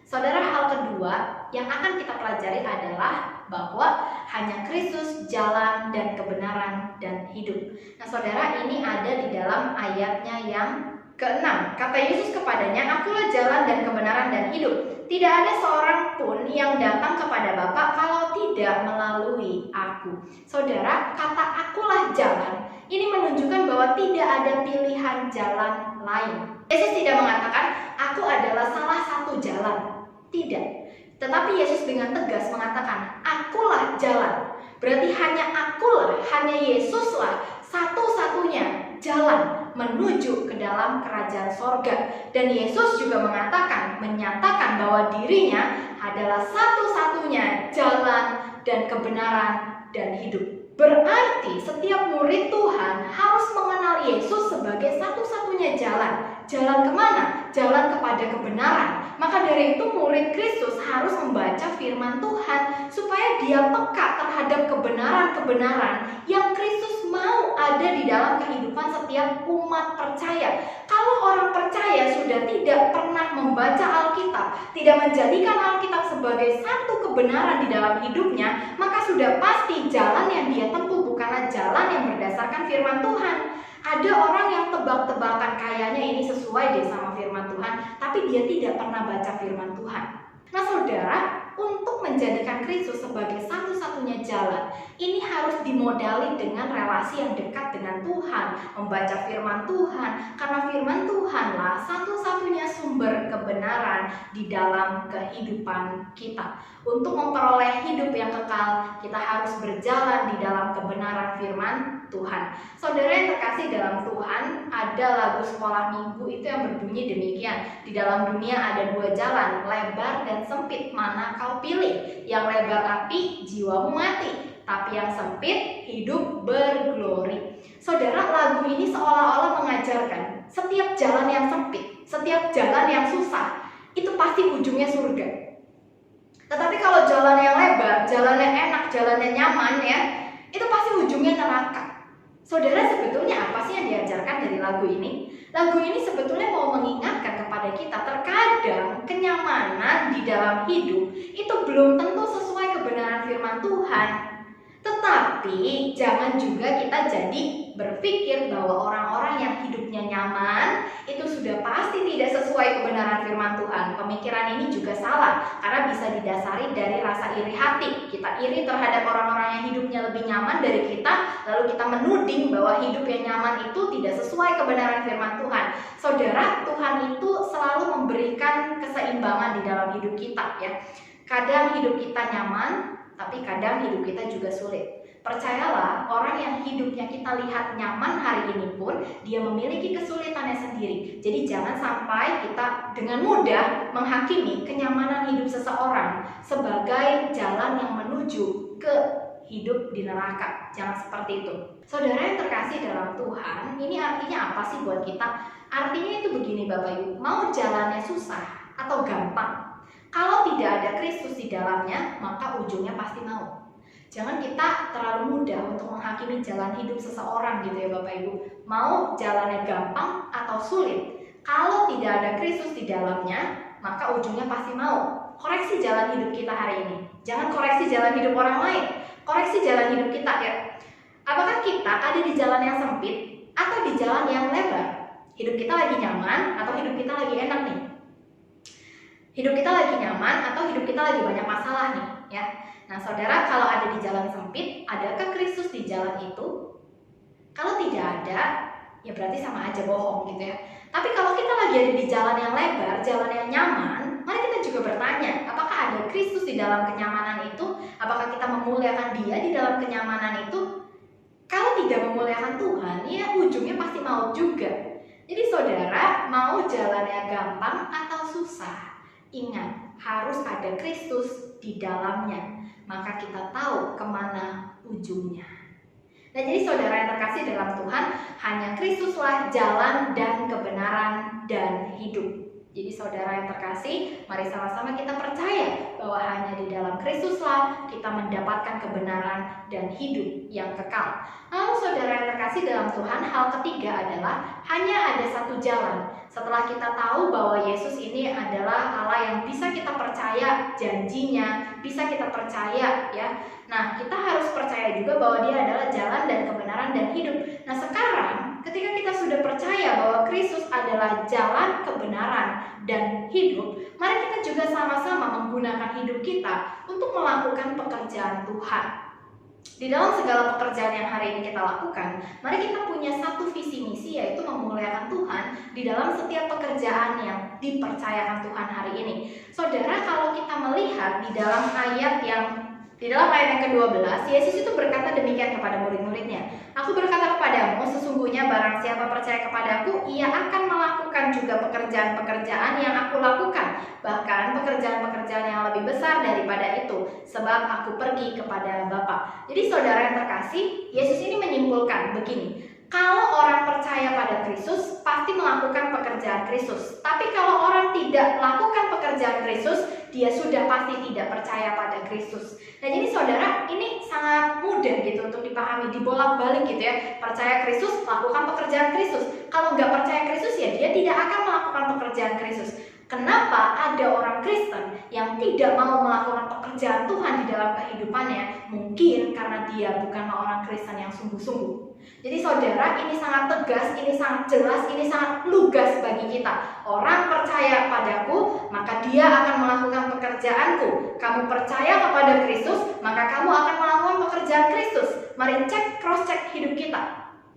Saudara, hal kedua yang akan kita pelajari adalah bahwa hanya Kristus jalan dan kebenaran dan hidup. Nah saudara, ini ada di dalam ayatnya yang ke-6. Kata Yesus kepadanya, "Akulah jalan dan kebenaran dan hidup. Tidak ada seorang pun yang datang kepada Bapa kalau tidak melalui aku." Saudara, kata "akulah jalan" ini menunjukkan bahwa tidak ada pilihan jalan lain. Yesus tidak mengatakan, "Aku adalah salah satu jalan." Tidak. Tetapi Yesus dengan tegas mengatakan, "Akulah jalan." Berarti hanya akulah, hanya Yesuslah satu-satunya jalan menuju ke dalam kerajaan sorga. Dan Yesus juga menyatakan bahwa dirinya adalah satu-satunya jalan dan kebenaran dan hidup. Berarti setiap murid Tuhan harus mengenal Yesus sebagai satu-satunya jalan. Jalan kemana? Jalan kepada kebenaran. Maka dari itu murid Kristus harus membaca firman Tuhan supaya dia peka terhadap kebenaran-kebenaran yang Kristus mau ada di dalam kehidupan setiap umat percaya. Kalau orang percaya sudah tidak pernah membaca Alkitab, tidak menjadikan Alkitab sebagai satu kebenaran di dalam hidupnya, maka sudah pasti jalan yang dia tempuh bukanlah jalan yang berdasarkan firman Tuhan. Ada orang yang tebak-tebakan kayaknya ini sesuai deh sama firman Tuhan, tapi dia tidak pernah baca firman Tuhan. Nah saudara, untuk menjadikan Kristus sebagai satu-satunya jalan, ini harus dimodali dengan relasi yang dekat dengan Tuhan, membaca firman Tuhan, karena firman Tuhanlah satu-satunya sumber kebenaran di dalam kehidupan kita. Untuk memperoleh hidup yang kekal, kita harus berjalan di dalam kebenaran firman Tuhan. Saudara yang terkasih dalam Tuhan, ada lagu sekolah minggu itu yang berbunyi demikian. Di dalam dunia ada dua jalan, lebar dan sempit, mana kau pilih? Yang lebar api, jiwamu mati, tapi yang sempit, hidup berglori. Saudara, lagu ini seolah-olah mengajarkan setiap jalan yang sempit, setiap jalan yang susah, itu pasti ujungnya surga. Tetapi kalau jalan yang lebar, jalannya enak, jalannya nyaman ya, itu pasti ujungnya neraka. Saudara, sebetulnya apa sih yang diajarkan dari lagu ini? Lagu ini sebetulnya mau mengingatkan kepada kita, terkadang kenyamanan di dalam hidup itu belum tentu sesuai kebenaran firman Tuhan. Tetapi jangan juga kita jadi berpikir bahwa orang-orang yang hidupnya nyaman itu sudah pasti tidak sesuai kebenaran firman Tuhan. Pemikiran ini juga salah karena bisa didasari dari rasa iri hati. Kita iri terhadap orang-orang yang hidupnya lebih nyaman dari kita, lalu kita menuding bahwa hidup yang nyaman itu tidak sesuai kebenaran firman Tuhan. Saudara, Tuhan itu selalu memberikan keseimbangan di dalam hidup kita ya. Kadang hidup kita nyaman, tapi kadang hidup kita juga sulit. Percayalah, orang yang hidupnya kita lihat nyaman hari ini pun dia memiliki kesulitannya sendiri. Jadi jangan sampai kita dengan mudah menghakimi kenyamanan hidup seseorang sebagai jalan yang menuju ke hidup di neraka. Jangan seperti itu. Saudara yang terkasih dalam Tuhan, ini artinya apa sih buat kita? Artinya itu begini Bapak Ibu, mau jalannya susah atau gampang, kalau tidak ada Kristus di dalamnya, maka ujungnya pasti mau. Jangan kita terlalu mudah untuk menghakimi jalan hidup seseorang gitu ya Bapak Ibu. Mau jalannya gampang atau sulit, kalau tidak ada Kristus di dalamnya, maka ujungnya pasti mau. Koreksi jalan hidup kita hari ini. Jangan koreksi jalan hidup orang lain. Koreksi jalan hidup kita ya. Apakah kita ada di jalan yang sempit atau di jalan yang lebar? Hidup kita lagi nyaman atau hidup kita lagi enak nih? Hidup kita lagi nyaman atau hidup kita lagi banyak masalah nih ya. Nah saudara, kalau ada di jalan sempit, adakah Kristus di jalan itu? Kalau tidak ada, ya berarti sama aja bohong gitu ya. Tapi kalau kita lagi ada di jalan yang lebar, jalan yang nyaman, mari kita juga bertanya, apakah ada Kristus di dalam kenyamanan itu? Apakah kita memuliakan Dia di dalam kenyamanan itu? Kalau tidak memuliakan Tuhan, ya ujungnya pasti maut juga. Jadi saudara, mau jalannya gampang atau susah, ingat, harus ada Kristus di dalamnya. Maka kita tahu kemana ujungnya. Nah jadi saudara yang terkasih dalam Tuhan, hanya Kristuslah jalan dan kebenaran dan hidup. Jadi saudara yang terkasih, mari sama-sama kita percaya bahwa hanya di dalam Kristuslah kita mendapatkan kebenaran dan hidup yang kekal. Lalu saudara yang terkasih dalam Tuhan, hal ketiga adalah hanya ada satu jalan. Setelah kita tahu bahwa Yesus ini adalah Allah yang bisa kita percaya janjinya, bisa kita percaya ya. Nah, kita harus percaya juga bahwa Dia adalah jalan dan kebenaran dan hidup. Nah, sekarang ketika kita sudah percaya bahwa Kristus adalah jalan, kebenaran dan hidup, mari kita juga sama-sama menggunakan hidup kita untuk melakukan pekerjaan Tuhan. Di dalam segala pekerjaan yang hari ini kita lakukan, mari kita punya satu visi misi, yaitu memuliakan Tuhan di dalam setiap pekerjaan yang dipercayakan Tuhan hari ini. Saudara, kalau kita melihat di dalam ayat yang ke-12, Yesus itu berkata demikian kepada murid-muridnya, "Aku berkata kepadamu, sesungguhnya barang siapa percaya kepadaku, ia akan melakukan juga pekerjaan-pekerjaan yang aku lakukan, bahkan pekerjaan-pekerjaan yang lebih besar daripada itu, sebab aku pergi kepada Bapa." Jadi saudara yang terkasih, Yesus ini menyimpulkan begini, kalau orang percaya pada Kristus, pasti melakukan pekerjaan Kristus. Tapi kalau orang tidak melakukan pekerjaan Kristus, dia sudah pasti tidak percaya pada Kristus. Nah jadi saudara, ini sangat mudah gitu untuk dipahami, dibolak-balik gitu ya. Percaya Kristus, lakukan pekerjaan Kristus. Kalau nggak percaya Kristus, ya dia tidak akan melakukan pekerjaan Kristus. Kenapa ada orang Kristen yang tidak mau melakukan pekerjaan Tuhan di dalam kehidupannya? Mungkin karena dia bukanlah orang Kristen yang sungguh-sungguh. Jadi saudara, ini sangat tegas, ini sangat jelas, ini sangat lugas bagi kita. Orang percaya padaku, maka dia akan melakukan pekerjaanku. Kamu percaya kepada Kristus, maka kamu akan melakukan pekerjaan Kristus. Mari cek, cross check hidup kita.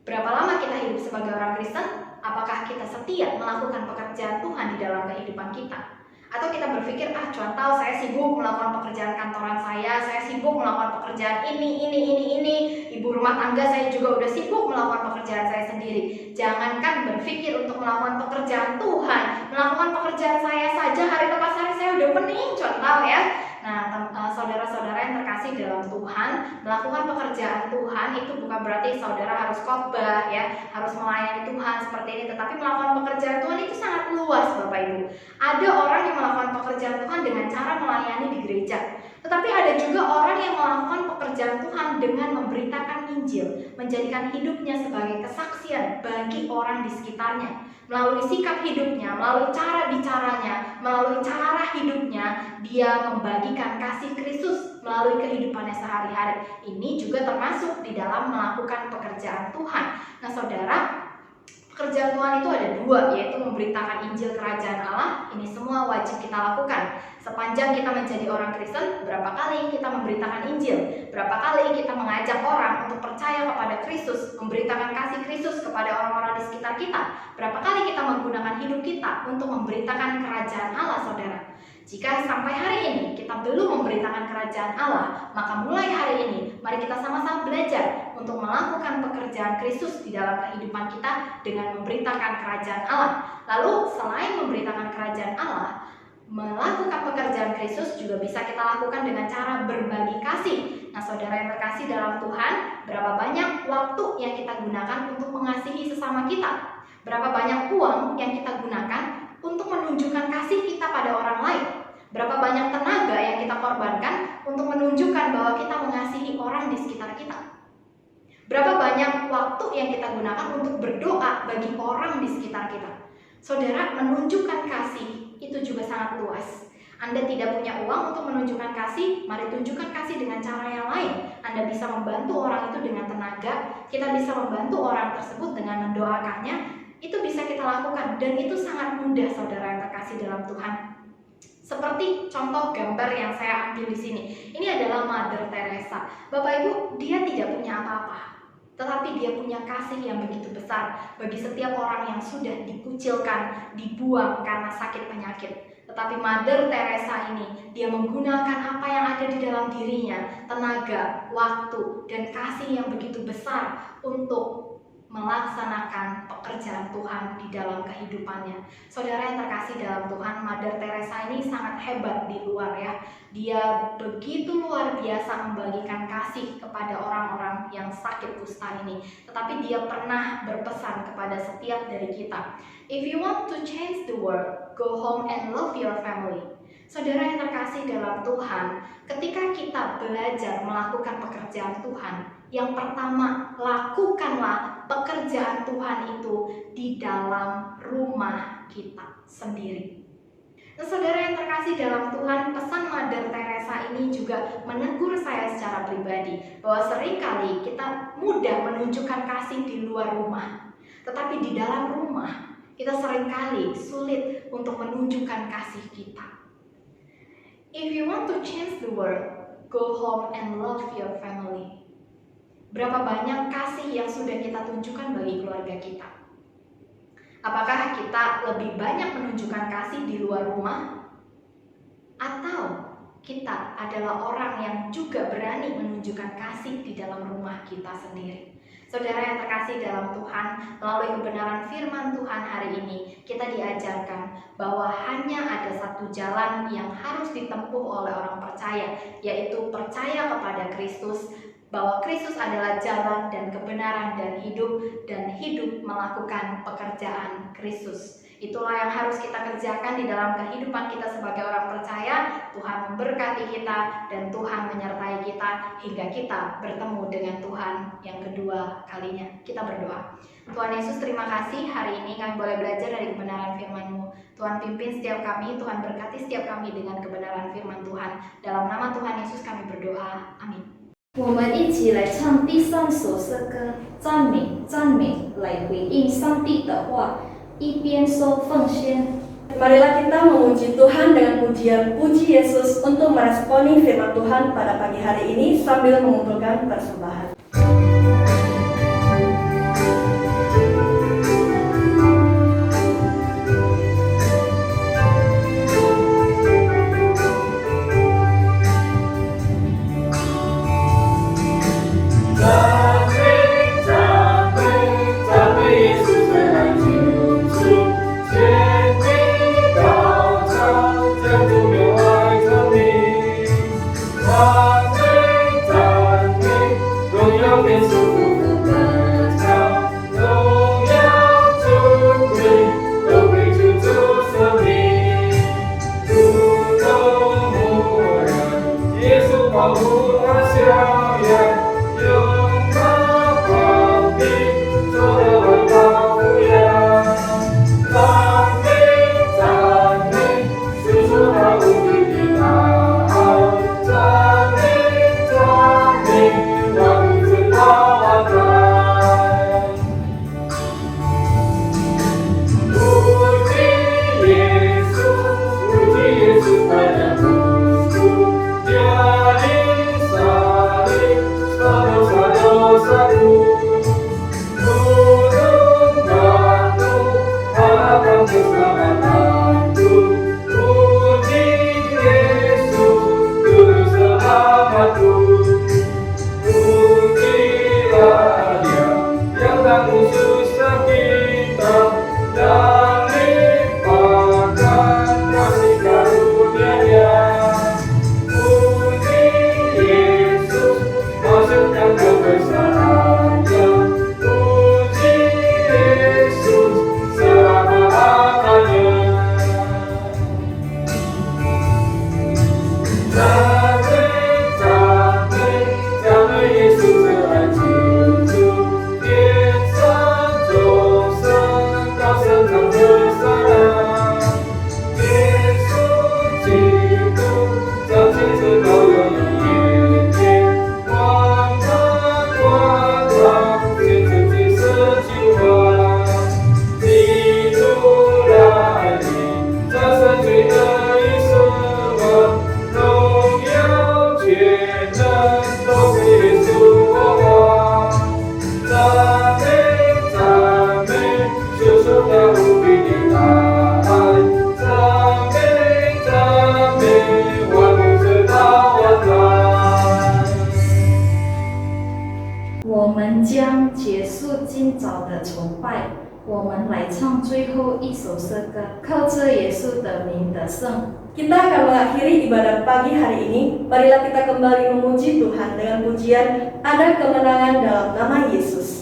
Berapa lama kita hidup sebagai orang Kristen? Apakah kita setia melakukan pekerjaan Tuhan di dalam kehidupan kita? Atau kita berpikir, contoh saya sibuk melakukan pekerjaan kantoran saya sibuk melakukan pekerjaan ini, ibu rumah tangga saya juga udah sibuk melakukan pekerjaan saya sendiri. Jangankan berpikir untuk melakukan pekerjaan Tuhan, melakukan pekerjaan saya saja hari lepas hari saya udah pening, contoh ya. Nah, saudara-saudara yang terkasih dalam Tuhan, melakukan pekerjaan Tuhan itu bukan berarti saudara harus khotbah ya, harus melayani Tuhan seperti ini, tetapi melakukan pekerjaan Tuhan itu sangat luas, Bapak Ibu. Ada orang yang melakukan pekerjaan Tuhan dengan cara melayani di gereja, tetapi ada juga orang yang melakukan pekerjaan Tuhan dengan memberitakan Injil, menjadikan hidupnya sebagai kesaksian bagi orang di sekitarnya. Melalui sikap hidupnya, melalui cara bicaranya, melalui cara hidupnya, dia membagikan kasih Kristus melalui kehidupannya sehari-hari. Ini juga termasuk di dalam melakukan pekerjaan Tuhan. Nah, saudara, pekerjaan Tuhan itu ada dua, yaitu memberitakan Injil Kerajaan Allah. Ini semua wajib kita lakukan. Sepanjang kita menjadi orang Kristen, berapa kali kita memberitakan Injil? Berapa kali kita mengajak orang untuk percaya kepada Kristus, memberitakan kasih Kristus kepada orang-orang di sekitar kita? Berapa kali kita menggunakan hidup kita untuk memberitakan Kerajaan Allah, saudara? Jika sampai hari ini kita belum memberitakan Kerajaan Allah, maka mulai hari ini mari kita sama-sama belajar untuk melakukan pekerjaan Kristus di dalam kehidupan kita dengan memberitakan Kerajaan Allah. Lalu selain memberitakan Kerajaan Allah, melakukan pekerjaan Kristus juga bisa kita lakukan dengan cara berbagi kasih. Nah, saudara yang terkasih dalam Tuhan, berapa banyak waktu yang kita gunakan untuk mengasihi sesama kita? Berapa banyak uang yang kita gunakan untuk menunjukkan kasih kita pada orang lain? Berapa banyak tenaga yang kita korbankan untuk menunjukkan bahwa kita mengasihi orang di sekitar kita? Berapa banyak waktu yang kita gunakan untuk berdoa bagi orang di sekitar kita? Saudara, menunjukkan kasih itu juga sangat luas. Anda tidak punya uang untuk menunjukkan kasih, mari tunjukkan kasih dengan cara yang lain. Anda bisa membantu orang itu dengan tenaga, kita bisa membantu orang tersebut dengan mendoakannya. Itu bisa kita lakukan dan itu sangat mudah, saudara yang terkasih dalam Tuhan. Seperti contoh gambar yang saya ambil di sini. Ini adalah Mother Teresa. Bapak Ibu, dia tidak punya apa-apa, tetapi dia punya kasih yang begitu besar bagi setiap orang yang sudah dikucilkan, dibuang karena sakit penyakit. Tetapi Mother Teresa ini, dia menggunakan apa yang ada di dalam dirinya, tenaga, waktu, dan kasih yang begitu besar untuk melaksanakan pekerjaan Tuhan di dalam kehidupannya. Saudara yang terkasih dalam Tuhan, Mother Teresa ini sangat hebat di luar ya. Dia begitu luar biasa membagikan kasih kepada orang-orang yang sakit kusta ini. Tetapi dia pernah berpesan kepada setiap dari kita, if you want to change the world, go home and love your family. Saudara yang terkasih dalam Tuhan, ketika kita belajar melakukan pekerjaan Tuhan, yang pertama, lakukanlah pekerjaan Tuhan itu di dalam rumah kita sendiri. Nah, saudara yang terkasih dalam Tuhan, pesan Mother Teresa ini juga menegur saya secara pribadi bahwa seringkali kita mudah menunjukkan kasih di luar rumah, tetapi di dalam rumah kita seringkali sulit untuk menunjukkan kasih kita. If you want to change the world, go home and love your family. Berapa banyak kasih yang sudah kita tunjukkan bagi keluarga kita? Apakah kita lebih banyak menunjukkan kasih di luar rumah? Atau kita adalah orang yang juga berani menunjukkan kasih di dalam rumah kita sendiri? Saudara yang terkasih dalam Tuhan, melalui kebenaran firman Tuhan hari ini, kita diajarkan bahwa hanya ada satu jalan yang harus ditempuh oleh orang percaya, yaitu percaya kepada Kristus, bahwa Kristus adalah jalan dan kebenaran dan hidup melakukan pekerjaan Kristus. Itulah yang harus kita kerjakan di dalam kehidupan kita sebagai orang percaya. Tuhan memberkati kita dan Tuhan menyertai kita hingga kita bertemu dengan Tuhan yang kedua kalinya. Kita berdoa. Tuhan Yesus, terima kasih hari ini kami boleh belajar dari kebenaran firman-Mu. Tuhan pimpin setiap kami, Tuhan berkati setiap kami dengan kebenaran firman Tuhan. Dalam nama Tuhan Yesus kami berdoa. Amin. 我们一起来唱第3首诗歌，赞美，来回应上帝的话，一边说奉献。 Marilah kita memuji Tuhan dengan pujian puji Yesus untuk meresponi firman Tuhan pada pagi hari ini sambil mengumpulkan persembahan. 保护他笑颜，拥抱旁边，做了万宝抚养。赞美，诉说他无比的大爱。赞美，万物真他万代。无敌耶稣，快乐不输。我们将结束今早的崇拜，我们来唱最后一首诗歌，靠着耶稣的名得胜。 Kita akan mengakhiri ibadah pagi hari ini. Marilah kita kembali memuji Tuhan dengan pujian Ada Kemenangan dalam Nama Yesus.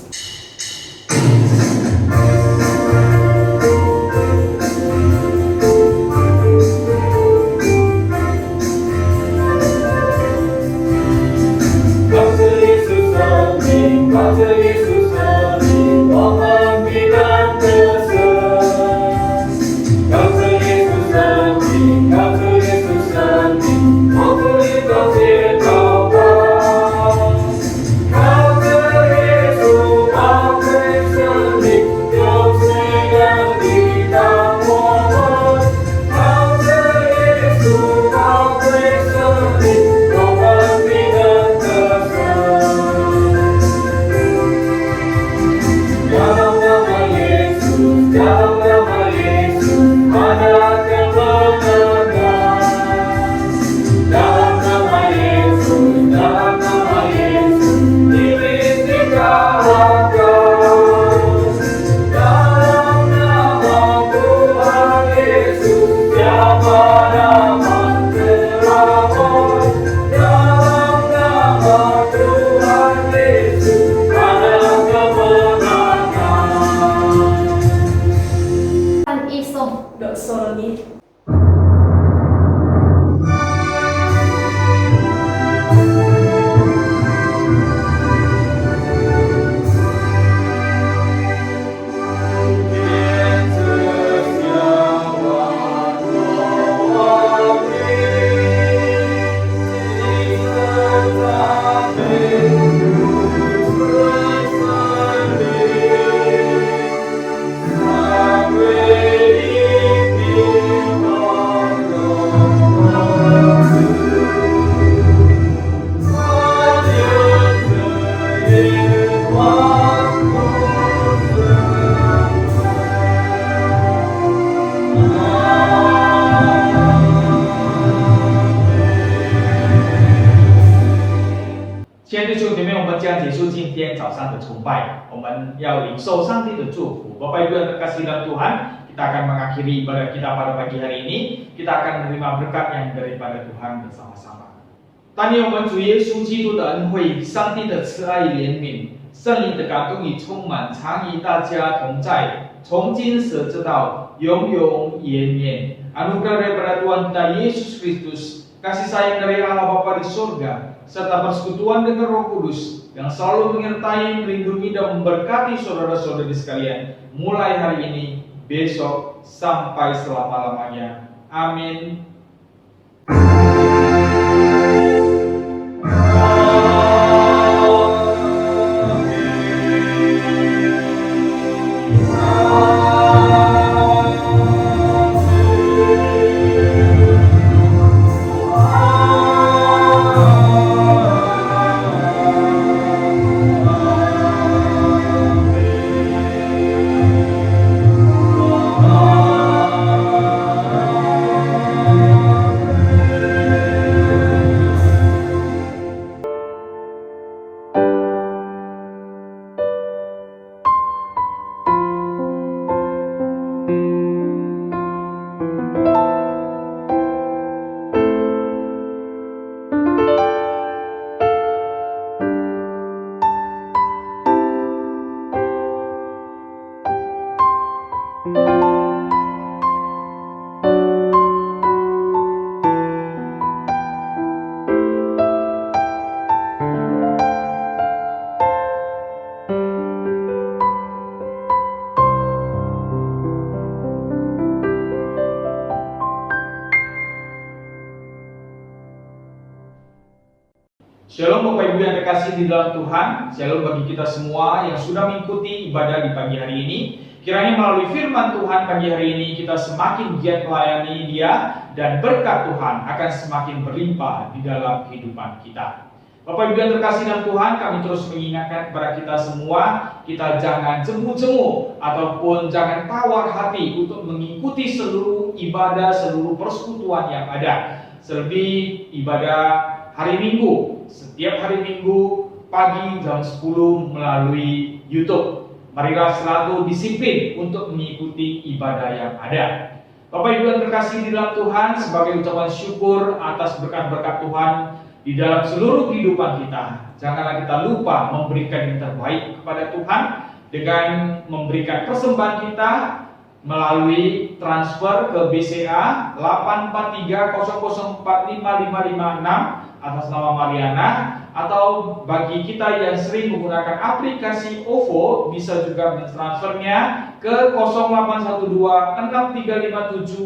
要领受上帝的祝福。Bapak Ibu yang terkasih dalam Tuhan, kita akan mengakhiri ibadah kita pada pagi hari ini. Kita akan menerima berkat yang daripada Tuhan bersama-sama. 但愿我们主耶稣基督的恩惠、上帝的慈爱怜悯、圣灵的感动与充满，常与大家同在，从今直到永永远远。Anugerah daripada Tuhan kita Yesus Kristus, kasih sayang dari Allah Bapa di surga, serta persekutuan dengan Roh Kudus yang selalu menyertai, melindungi, dan memberkati saudara-saudari sekalian, mulai hari ini, besok, sampai selama-lamanya. Amin. Shalom Bapak Ibu yang terkasih di dalam Tuhan. Shalom bagi kita semua yang sudah mengikuti ibadah di pagi hari ini. Kiranya melalui firman Tuhan pagi hari ini kita semakin giat melayani Dia, dan berkat Tuhan akan semakin berlimpah di dalam kehidupan kita. Bapak Ibu yang terkasih dalam Tuhan, kami terus mengingatkan kepada kita semua, kita jangan jemu-jemu ataupun jangan tawar hati untuk mengikuti seluruh ibadah, seluruh persekutuan yang ada. Selebih ibadah hari Minggu, setiap hari Minggu pagi jam 10 melalui YouTube. Marilah selalu disiplin untuk mengikuti ibadah yang ada. Bapak Ibu yang terkasih di dalam Tuhan, sebagai ucapan syukur atas berkat-berkat Tuhan di dalam seluruh kehidupan kita, janganlah kita lupa memberikan yang terbaik kepada Tuhan dengan memberikan persembahan kita melalui transfer ke BCA 84300455556 atas nama Mariana, atau bagi kita yang sering menggunakan aplikasi OVO bisa juga mentransfernya ke 0812635736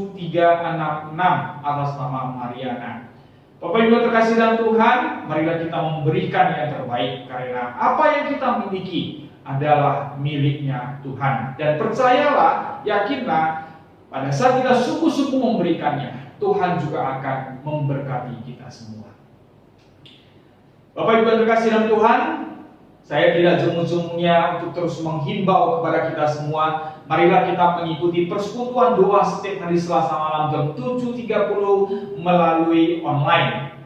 atas nama Mariana. Bapak Ibu terkasih dalam Tuhan, marilah kita memberikan yang terbaik, karena apa yang kita miliki adalah miliknya Tuhan. Dan percayalah, yakinlah, pada saat kita sungguh-sungguh memberikannya, Tuhan juga akan memberkati kita semua. Bapak Ibu yang terkasih dalam Tuhan, saya tidak jemu-jemunya untuk terus menghimbau kepada kita semua, marilah kita mengikuti persekutuan doa setiap hari Selasa malam jam 7.30 melalui online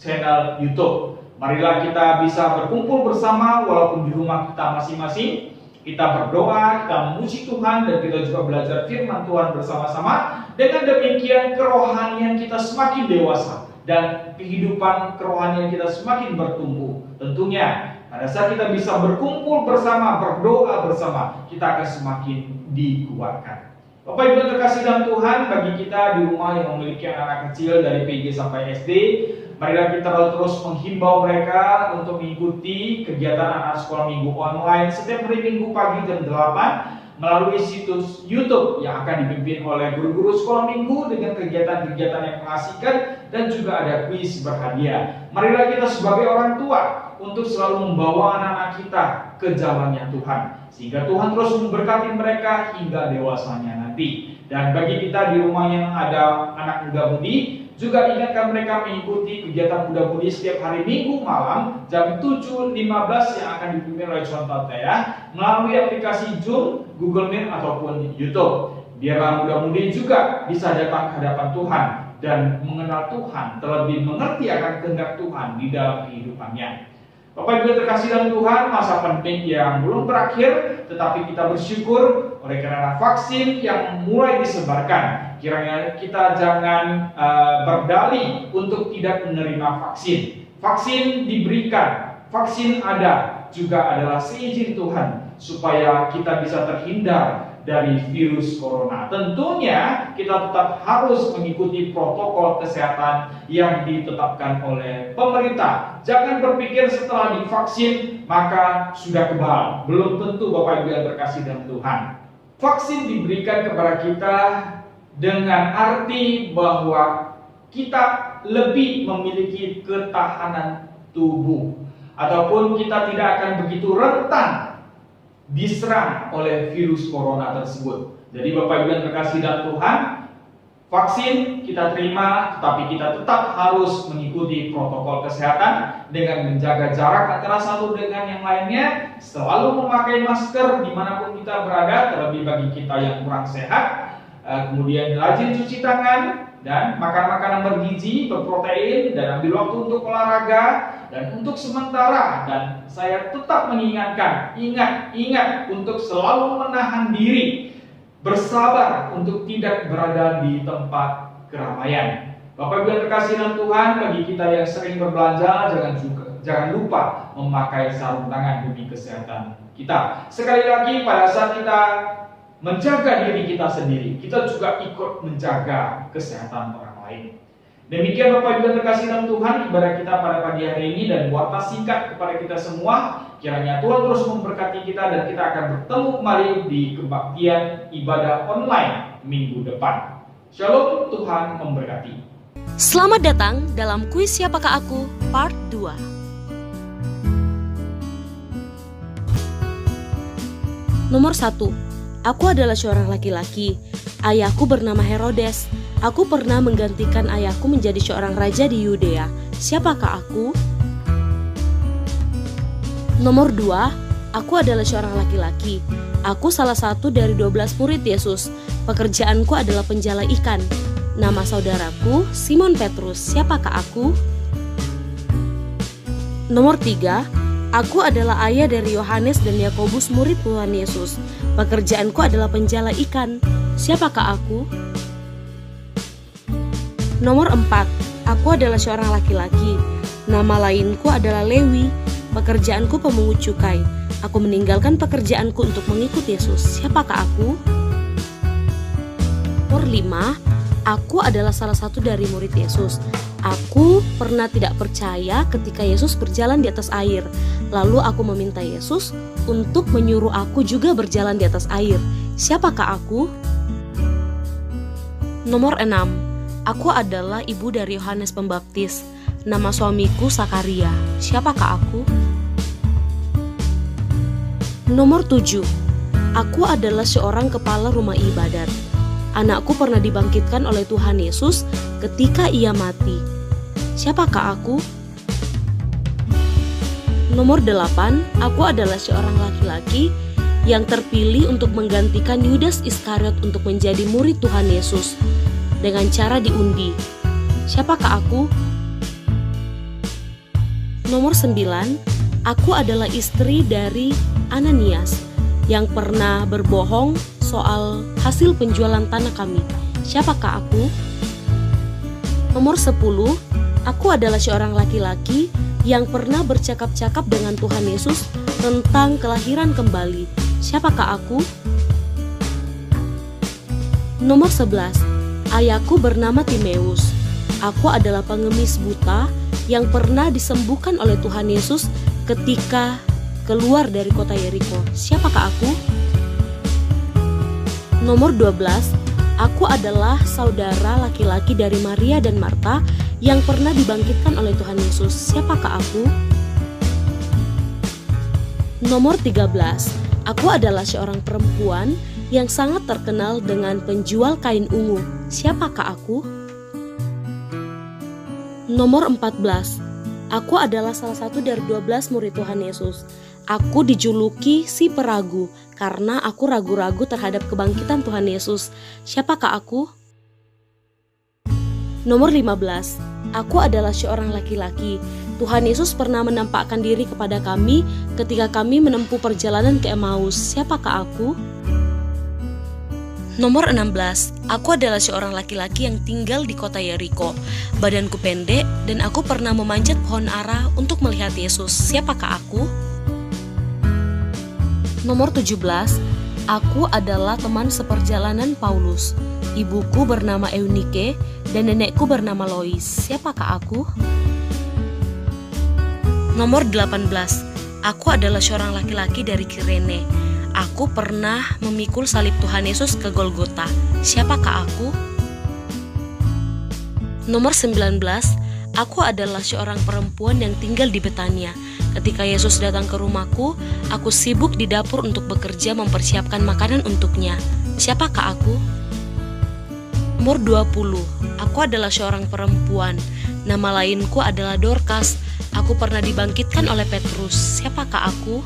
channel YouTube. Marilah kita bisa berkumpul bersama walaupun di rumah kita masing-masing. Kita berdoa, kita memuji Tuhan, dan kita juga belajar firman Tuhan bersama-sama. Dengan demikian kerohanian kita semakin dewasa dan kehidupan kerohanian kita semakin bertumbuh. Tentunya pada saat kita bisa berkumpul bersama, berdoa bersama, kita akan semakin dikuatkan. Bapak Ibu terkasih dalam Tuhan, bagi kita di rumah yang memiliki anak kecil dari PG sampai SD, marilah kita terus menghimbau mereka untuk mengikuti kegiatan anak sekolah minggu online setiap hari Minggu pagi jam 8 melalui situs YouTube yang akan dipimpin oleh guru-guru sekolah minggu dengan kegiatan-kegiatan yang mengasihkan dan juga ada kuis berhadiah. Marilah kita sebagai orang tua untuk selalu membawa anak-anak kita ke jalannya Tuhan, sehingga Tuhan terus memberkati mereka hingga dewasanya nanti. Dan bagi kita di rumah yang ada anak muda-mudi, juga ingatkan mereka mengikuti kegiatan muda-mudi setiap hari Minggu malam jam 7.15 yang akan dipimpin oleh Contoh Taya melalui aplikasi Zoom, Google Meet ataupun YouTube. Biarlah muda-mudi juga bisa datang ke hadapan Tuhan dan mengenal Tuhan, terlebih mengerti akan kehendak Tuhan di dalam kehidupannya. Bapak Ibu terkasih dalam Tuhan, masa pandemi yang belum berakhir, tetapi kita bersyukur oleh karena vaksin yang mulai disebarkan. Kiranya kita jangan berdalih untuk tidak menerima vaksin. Vaksin diberikan, vaksin ada, juga adalah seizin Tuhan supaya kita bisa terhindar dari virus corona. Tentunya kita tetap harus mengikuti protokol kesehatan yang ditetapkan oleh pemerintah. Jangan berpikir setelah divaksin maka sudah kebal. Belum tentu Bapak Ibu yang terkasih dalam Tuhan. Vaksin diberikan kepada kita dengan arti bahwa kita lebih memiliki ketahanan tubuh, ataupun kita tidak akan begitu rentan diserang oleh virus corona tersebut. Jadi Bapak Ibu yang terkasih dalam Tuhan, vaksin kita terima, tetapi kita tetap harus mengikuti protokol kesehatan dengan menjaga jarak antara satu dengan yang lainnya, selalu memakai masker dimanapun kita berada, terlebih bagi kita yang kurang sehat, kemudian rajin cuci tangan, dan makan makanan bergizi, berprotein, dan ambil waktu untuk olahraga. Dan untuk sementara, dan saya tetap mengingatkan, ingat untuk selalu menahan diri, bersabar untuk tidak berada di tempat keramaian. Bapak Ibu yang terkasih dalam Tuhan, bagi kita yang sering berbelanja, jangan lupa memakai sarung tangan demi kesehatan kita. Sekali lagi, pada saat kita menjaga diri kita sendiri, kita juga ikut menjaga kesehatan orang lain. Demikian Bapak Ibu yang terkasih dalam Tuhan, ibadah kita pada pagi hari ini, dan warta singkat kepada kita semua. Kiranya Tuhan terus memberkati kita, dan kita akan bertemu kembali di kebaktian ibadah online minggu depan. Shalom, Tuhan memberkati. Selamat datang dalam kuis Siapakah Aku Part 2. Nomor 1. Aku adalah seorang laki-laki. Ayahku bernama Herodes. Aku pernah menggantikan ayahku menjadi seorang raja di Yudea. Siapakah aku? Nomor 2. Aku adalah seorang laki-laki. Aku salah satu dari 12 murid Yesus. Pekerjaanku adalah penjala ikan. Nama saudaraku Simon Petrus. Siapakah aku? Nomor 3. Aku adalah ayah dari Yohanes dan Yakobus, murid Tuhan Yesus. Pekerjaanku adalah penjala ikan. Siapakah aku? Nomor 4. Aku adalah seorang laki-laki. Nama lainku adalah Lewi. Pekerjaanku pemungut cukai. Aku meninggalkan pekerjaanku untuk mengikut Yesus. Siapakah aku? Nomor 5. Aku adalah salah satu dari murid Yesus. Aku pernah tidak percaya ketika Yesus berjalan di atas air. Lalu aku meminta Yesus untuk menyuruh aku juga berjalan di atas air. Siapakah aku? Nomor 6. Aku adalah ibu dari Yohanes Pembaptis. Nama suamiku Sakaria. Siapakah aku? Nomor 7. Aku adalah seorang kepala rumah ibadat. Anakku pernah dibangkitkan oleh Tuhan Yesus ketika ia mati. Siapakah aku? Nomor 8. Aku adalah seorang laki-laki yang terpilih untuk menggantikan Yudas Iskariot untuk menjadi murid Tuhan Yesus dengan cara diundi. Siapakah aku? Nomor 9. Aku adalah istri dari Ananias yang pernah berbohong soal hasil penjualan tanah kami. Siapakah aku? Nomor 10. Aku adalah seorang laki-laki yang pernah bercakap-cakap dengan Tuhan Yesus tentang kelahiran kembali. Siapakah aku? Nomor 11. Ayahku bernama Timeus. Aku adalah pengemis buta yang pernah disembuhkan oleh Tuhan Yesus ketika keluar dari kota Yeriko. Siapakah aku? Nomor 12. Aku adalah saudara laki-laki dari Maria dan Marta yang pernah dibangkitkan oleh Tuhan Yesus. Siapakah aku? Nomor 13. Aku adalah seorang perempuan yang sangat terkenal dengan penjual kain ungu. Siapakah aku? Nomor 14. Aku adalah salah satu dari 12 murid Tuhan Yesus. Aku dijuluki si peragu karena aku ragu-ragu terhadap kebangkitan Tuhan Yesus. Siapakah aku? Nomor 15. Aku adalah seorang laki-laki. Tuhan Yesus pernah menampakkan diri kepada kami ketika kami menempuh perjalanan ke Emmaus. Siapakah aku? Nomor 16. Aku adalah seorang laki-laki yang tinggal di kota Yeriko. Badanku pendek dan aku pernah memanjat pohon ara untuk melihat Yesus. Siapakah aku? Nomor 17. Aku adalah teman seperjalanan Paulus. Ibuku bernama Eunike dan nenekku bernama Lois. Siapakah aku? Nomor 18. Aku adalah seorang laki-laki dari Kirene. Aku pernah memikul salib Tuhan Yesus ke Golgota. Siapakah aku? Nomor 19. Aku adalah seorang perempuan yang tinggal di Betania. Ketika Yesus datang ke rumahku, aku sibuk di dapur untuk bekerja mempersiapkan makanan untuknya. Siapakah aku? Nomor 20. Aku adalah seorang perempuan. Nama lainku adalah Dorcas. Aku pernah dibangkitkan oleh Petrus. Siapakah aku?